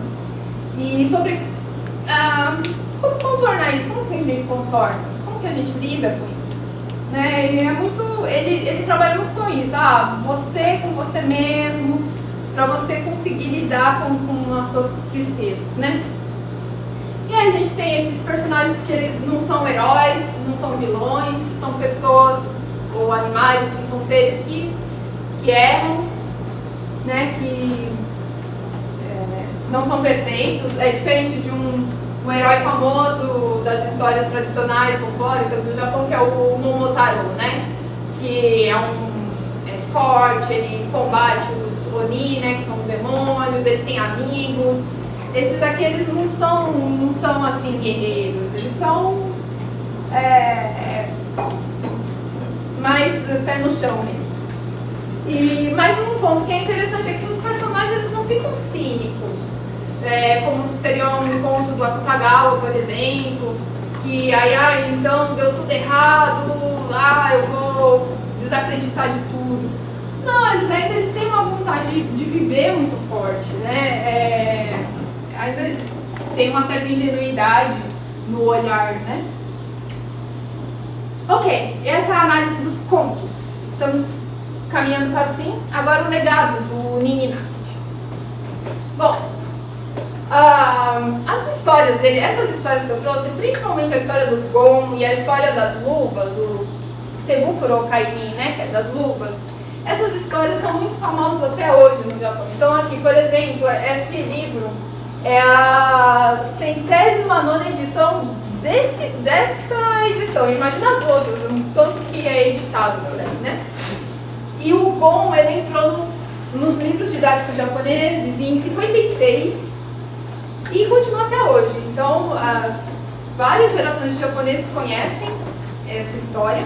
E sobre como contornar isso, como que a gente contorna, como que a gente lida com isso, né? Ele trabalha muito com isso, você com você mesmo, para você conseguir lidar com as suas tristezas, né? E aí a gente tem esses personagens que eles não são heróis, não são vilões, são pessoas ou animais, assim, são seres que erram, né? Que não são perfeitos, é diferente de um herói famoso das histórias tradicionais folclóricas do Japão, que é o Momotaro, né? Que é forte, ele combate os Oni, né? Que são os demônios, ele tem amigos. Esses aqui, eles não são assim guerreiros, eles são mais pé no chão mesmo. E mais um ponto que é interessante é que os personagens eles não ficam cínicos. Como seria um conto do Akutagawa, por exemplo, que então deu tudo errado, eu vou desacreditar de tudo. Não, eles têm uma vontade de viver muito forte, né? Ainda tem uma certa ingenuidade no olhar, né? Ok, essa é a análise dos contos. Estamos caminhando para o fim. Agora o legado do Ninninakchi. Bom, as histórias dele, essas histórias que eu trouxe, principalmente a história do Gon e a história das luvas, o Tebukuro Kaini, né, que é das luvas, essas histórias são muito famosas até hoje no Japão. Então aqui, por exemplo, esse livro é a 109ª edição dessa edição. Imagina as outras, o tanto que é editado por aí, né? E o Gon, ele entrou nos livros didáticos japoneses em 56 e continua até hoje. Então, várias gerações de japoneses conhecem essa história.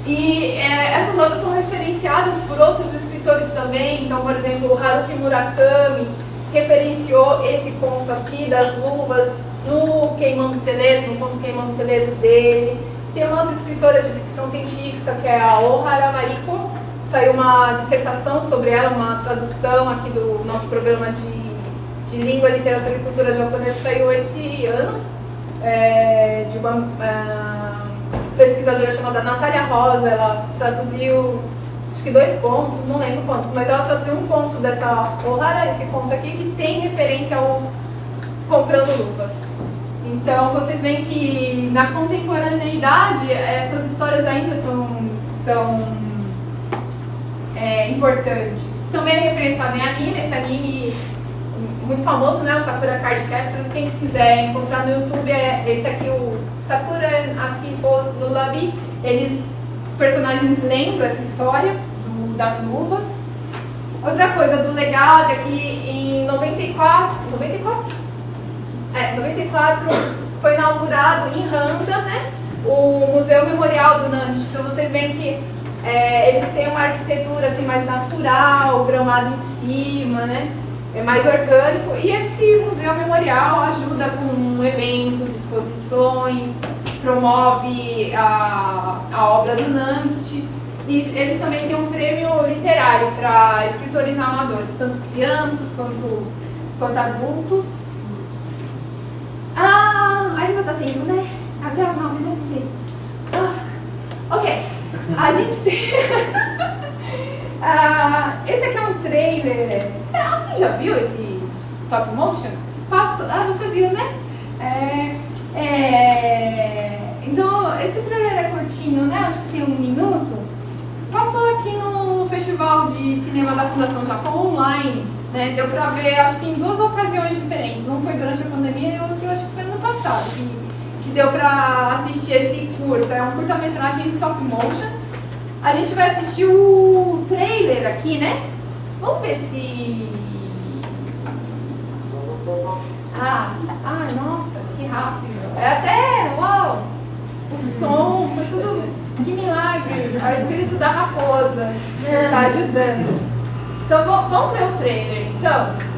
E essas obras são referenciadas por outros escritores também. Então, por exemplo, o Haruki Murakami referenciou esse conto aqui das luvas no Queimando Celeiros, no conto Queimando Celeiros dele. Tem uma outra escritora de ficção científica, que é a Ohara Mariko. Saiu uma dissertação sobre ela, uma tradução aqui do nosso programa de Língua, Literatura e Cultura Japonesa, saiu esse ano, de uma pesquisadora chamada Natália Rosa. Ela traduziu, acho que 2 contos, não lembro quantos, mas ela traduziu um conto dessa Ohara, esse conto aqui, que tem referência ao Comprando Luvas. Então, vocês veem que na contemporaneidade, essas histórias ainda são importantes. Também é referenciado em anime, esse anime muito famoso, né, o Sakura Card Captors. Quem quiser encontrar no YouTube é esse aqui, o Sakura Akihos Lulabi. Os personagens lendo essa história das luvas. Outra coisa do legado é que em 94 foi inaugurado em Handa, né, o Museu Memorial do Nankichi. Então vocês veem que eles têm uma arquitetura assim, mais natural, gramado em cima, né? É mais orgânico, e esse museu memorial ajuda com eventos, exposições, promove a obra do Nankichi, e eles também têm um prêmio literário para escritores amadores, tanto crianças quanto adultos. Ainda dá tempo, né? Até as 9 já sei. Ok, a gente tem... esse aqui é um trailer. Alguém já viu esse stop motion? Você viu, né? Então, esse trailer é curtinho, né? Acho que tem 1 minuto. Passou aqui no Festival de Cinema da Fundação Japão online, né? Deu pra ver, acho que em 2 ocasiões diferentes. Um foi durante a pandemia e o outro acho que foi ano passado, que deu pra assistir esse curta. É um curta-metragem em stop motion. A gente vai assistir o trailer aqui, né? Vamos ver se... nossa, que rápido. É até, uau! O som, foi tudo, que milagre. É o espírito da raposa que tá ajudando. Então vamos ver o trailer, então.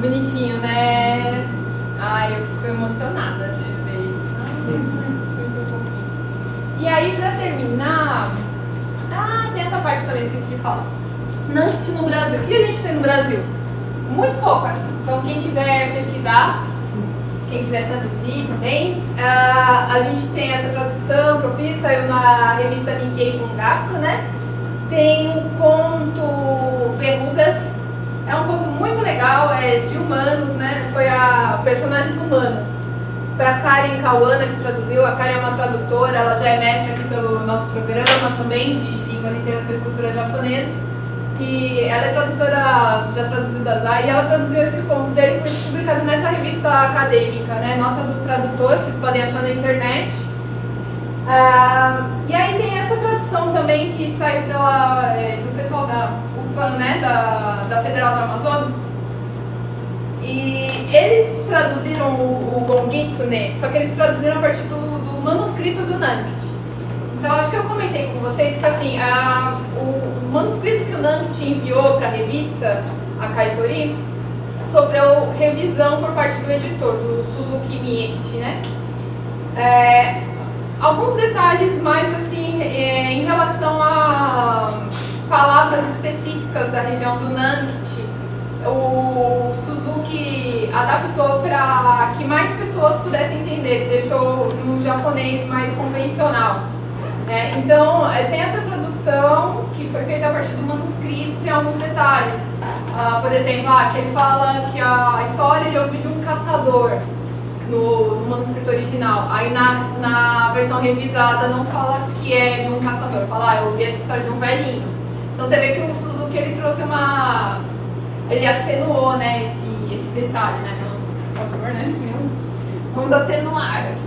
Bonitinho, né? Ai, eu fico emocionada de ver. E aí, pra terminar... tem essa parte também, esqueci de falar. Nanket no Brasil. O que a gente tem no Brasil? Muito pouco ainda. Então, quem quiser pesquisar, quem quiser traduzir também, a gente tem essa tradução que eu fiz, saiu na revista Nikkei Bungaku, né? Tem o conto Verrugas. É um conto muito legal, é de humanos, né? Foi a personagens humanos. Foi a Karen Kawana que traduziu. A Karen é uma tradutora, ela já é mestre aqui pelo nosso programa também de língua, literatura e cultura japonesa. E ela é tradutora, já traduziu da Zai, e ela traduziu esse conto dele, que foi publicado nessa revista acadêmica, né? Nota do tradutor, vocês podem achar na internet. E aí tem essa tradução também que saiu do pessoal da UFAM, né, da Federal do Amazonas. E eles traduziram o Gongitsune, só que eles traduziram a partir do manuscrito do Nanket. Então acho que eu comentei com vocês que assim, o manuscrito que o Nanket enviou para a revista, a Kaitori, sofreu revisão por parte do editor, do Suzuki Miekiti, né? Alguns detalhes mais assim, em relação a palavras específicas da região do Nanket, o Suzuki adaptou para que mais pessoas pudessem entender, deixou no japonês mais convencional. Então, tem essa tradução que foi feita a partir do manuscrito, tem alguns detalhes. Por exemplo, que ele fala que a história ele ouviu de um caçador no manuscrito original. Aí na versão revisada não fala que é de um caçador, fala, eu ouvi essa história de um velhinho. Então você vê que o Suzuki ele trouxe ele atenuou, né, esse detalhe, né? Por favor, né? Vamos atenuar aqui.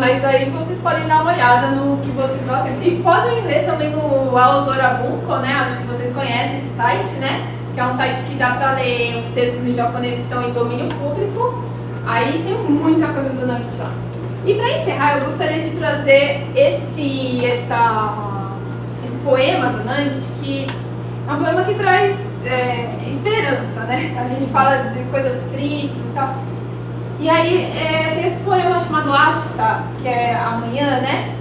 Mas aí vocês podem dar uma olhada no que vocês gostam. E podem ler também no Aozorabunko, né? Acho que vocês conhecem esse site, né? Que é um site que dá pra ler os textos em japonês que estão em domínio público. Aí tem muita coisa do Nanket lá. E para encerrar, eu gostaria de trazer esse poema do Nanket, que é um poema que traz esperança, né? A gente fala de coisas tristes e tal. E aí tem esse poema chamado Ashita, que é amanhã, né?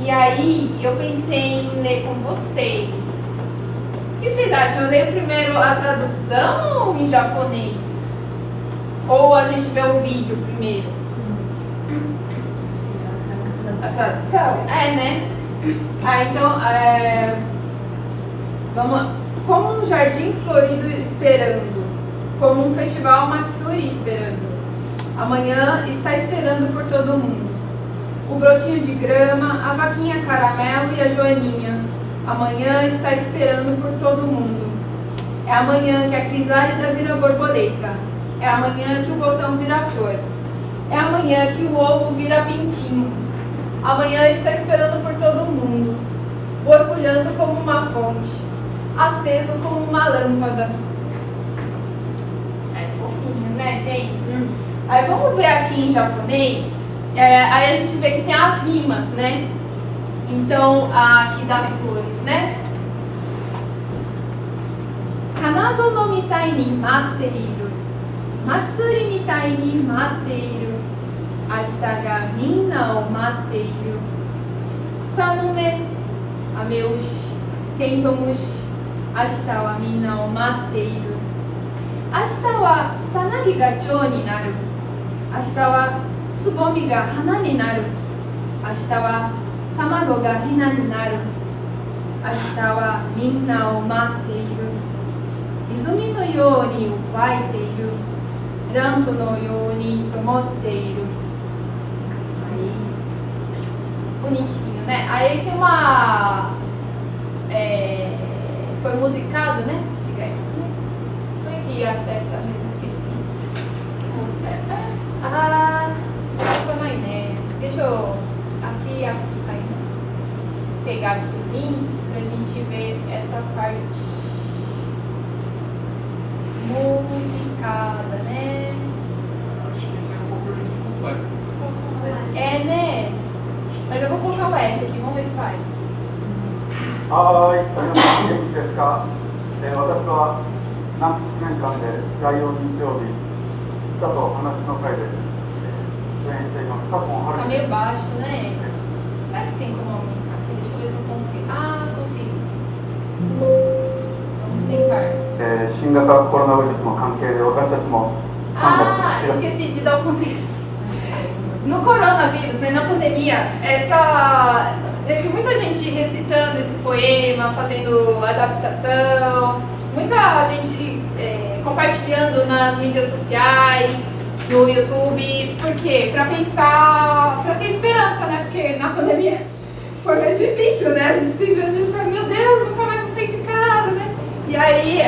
E aí eu pensei em ler com vocês. O que vocês acham? Eu leio primeiro a tradução ou em japonês? Ou a gente vê o vídeo primeiro? A tradução? Né? Então, vamos lá. Como um jardim florido esperando, como um festival Matsuri esperando. Amanhã está esperando por todo mundo. o brotinho de grama, a vaquinha caramelo e a joaninha. Amanhã está esperando por todo mundo. É amanhã que a crisálida vira borboleta. É amanhã que o botão vira flor. É amanhã que o ovo vira pintinho. Amanhã está esperando por todo mundo, borbulhando como uma fonte, aceso como uma lâmpada. É fofinho, né, gente? Aí vamos ver aqui em japonês. Aí a gente vê que tem as rimas, né? Então, aqui das flores, né? Hanazo no mitai ni matteiru, matsuri mitai ni matteiru, ashita ga minna o matteiru, kusa no ne ameushi, tentomushi, ashita wa minna o matteiru, ashita wa sanagi ga chou ni naru, ashita wa tsubomi ga hana ni naru, ashita wa tamago ga hina ni naru, ashita wa minna o matteiru, izumi no you ni waiteiru, rampo no you ni tomotteiru. Aí, bonitinho, né? Aí tem uma... foi musicado, né? Digamos, né? Como é que acessa mesmo? Esqueci. Foi aí, né? Deixa eu... Aqui, acho que saiu. Pegar aqui o link pra gente ver essa parte musicada, né? Acho que isso é um pouco complexo. É, né? Mas eu vou colocar o S aqui, vamos ver se faz. はい、皆さん元気ですか？私は南紀記念館で概要日曜日歌と話の会で出演しています。佐藤春 Tá 樹 meio baixo, né? Será que tem como aumentar aqui? Deixa eu ver se eu consigo. Ah, consigo. Vamos tentar. 新型コロナウイルスの関係で私たちも3 月 esqueci de dar o contexto. No coronavírus, né, na pandemia, teve muita gente recitando esse poema, fazendo adaptação, muita gente compartilhando nas mídias sociais, no YouTube. Por quê? Pra pensar, pra ter esperança, né? Porque na pandemia foi meio difícil, né? A gente tem esperança, a gente fala, meu Deus, nunca mais vou sair de casa, né? E aí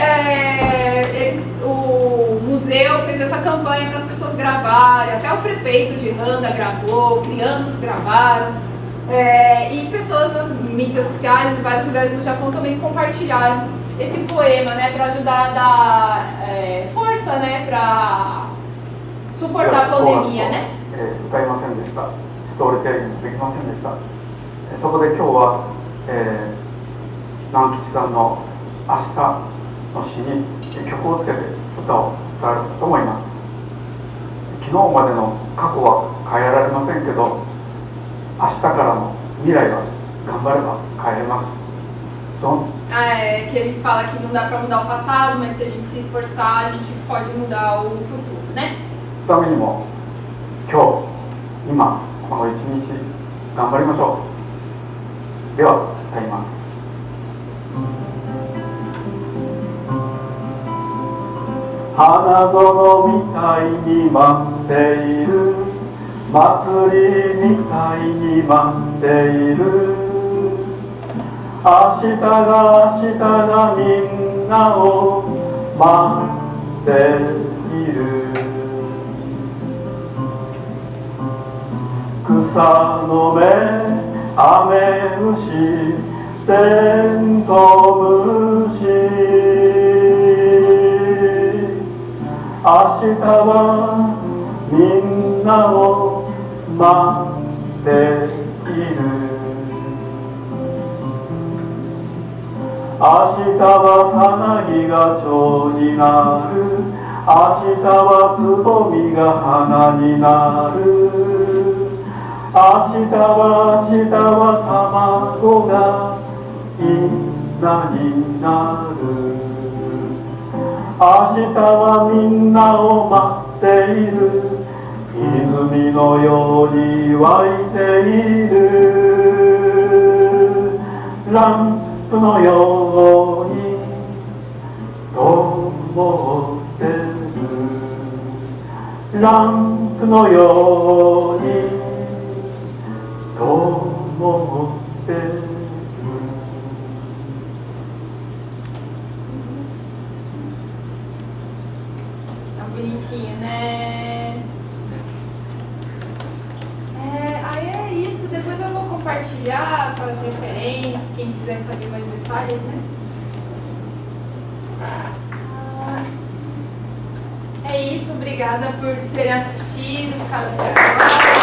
o museu fez essa campanha para as pessoas gravarem, até o prefeito de Handa gravou, crianças gravaram, e pessoas nas mídias sociais, em vários lugares do Japão também compartilharam esse poema, né, para ajudar a dar força, né, para suportar a pandemia, né? 歌いませんでした。ストーリーテリングできませんでした。そこで今日は、南吉さんの明日の詩に曲をつけて歌を歌えると思います。昨日までの過去は変えられませんけど、明日からの未来は頑張れば変えれます。Que ele fala que não dá para mudar o passado, mas se a gente se esforçar, a gente pode mudar o futuro, né? そのためにも今日、今、この一日頑張りましょう。では、歌います。花園みたいに待っている、祭りみたいに待っている、明日がみんなを待っている。草の芽、雨虫、テントウムシ、明日はみんなを待っている。明日はさなぎが蝶になる。明日はつぼみが花になる。明日は卵が稲になる。明日はみんなを待っている。泉のように湧いている。ランプのように灯ってる。ランプのように Tá bonitinho, né? Aí é isso. Depois eu vou compartilhar com as referências, quem quiser saber mais detalhes, né? É isso. Obrigada por terem assistido, ficado até agora.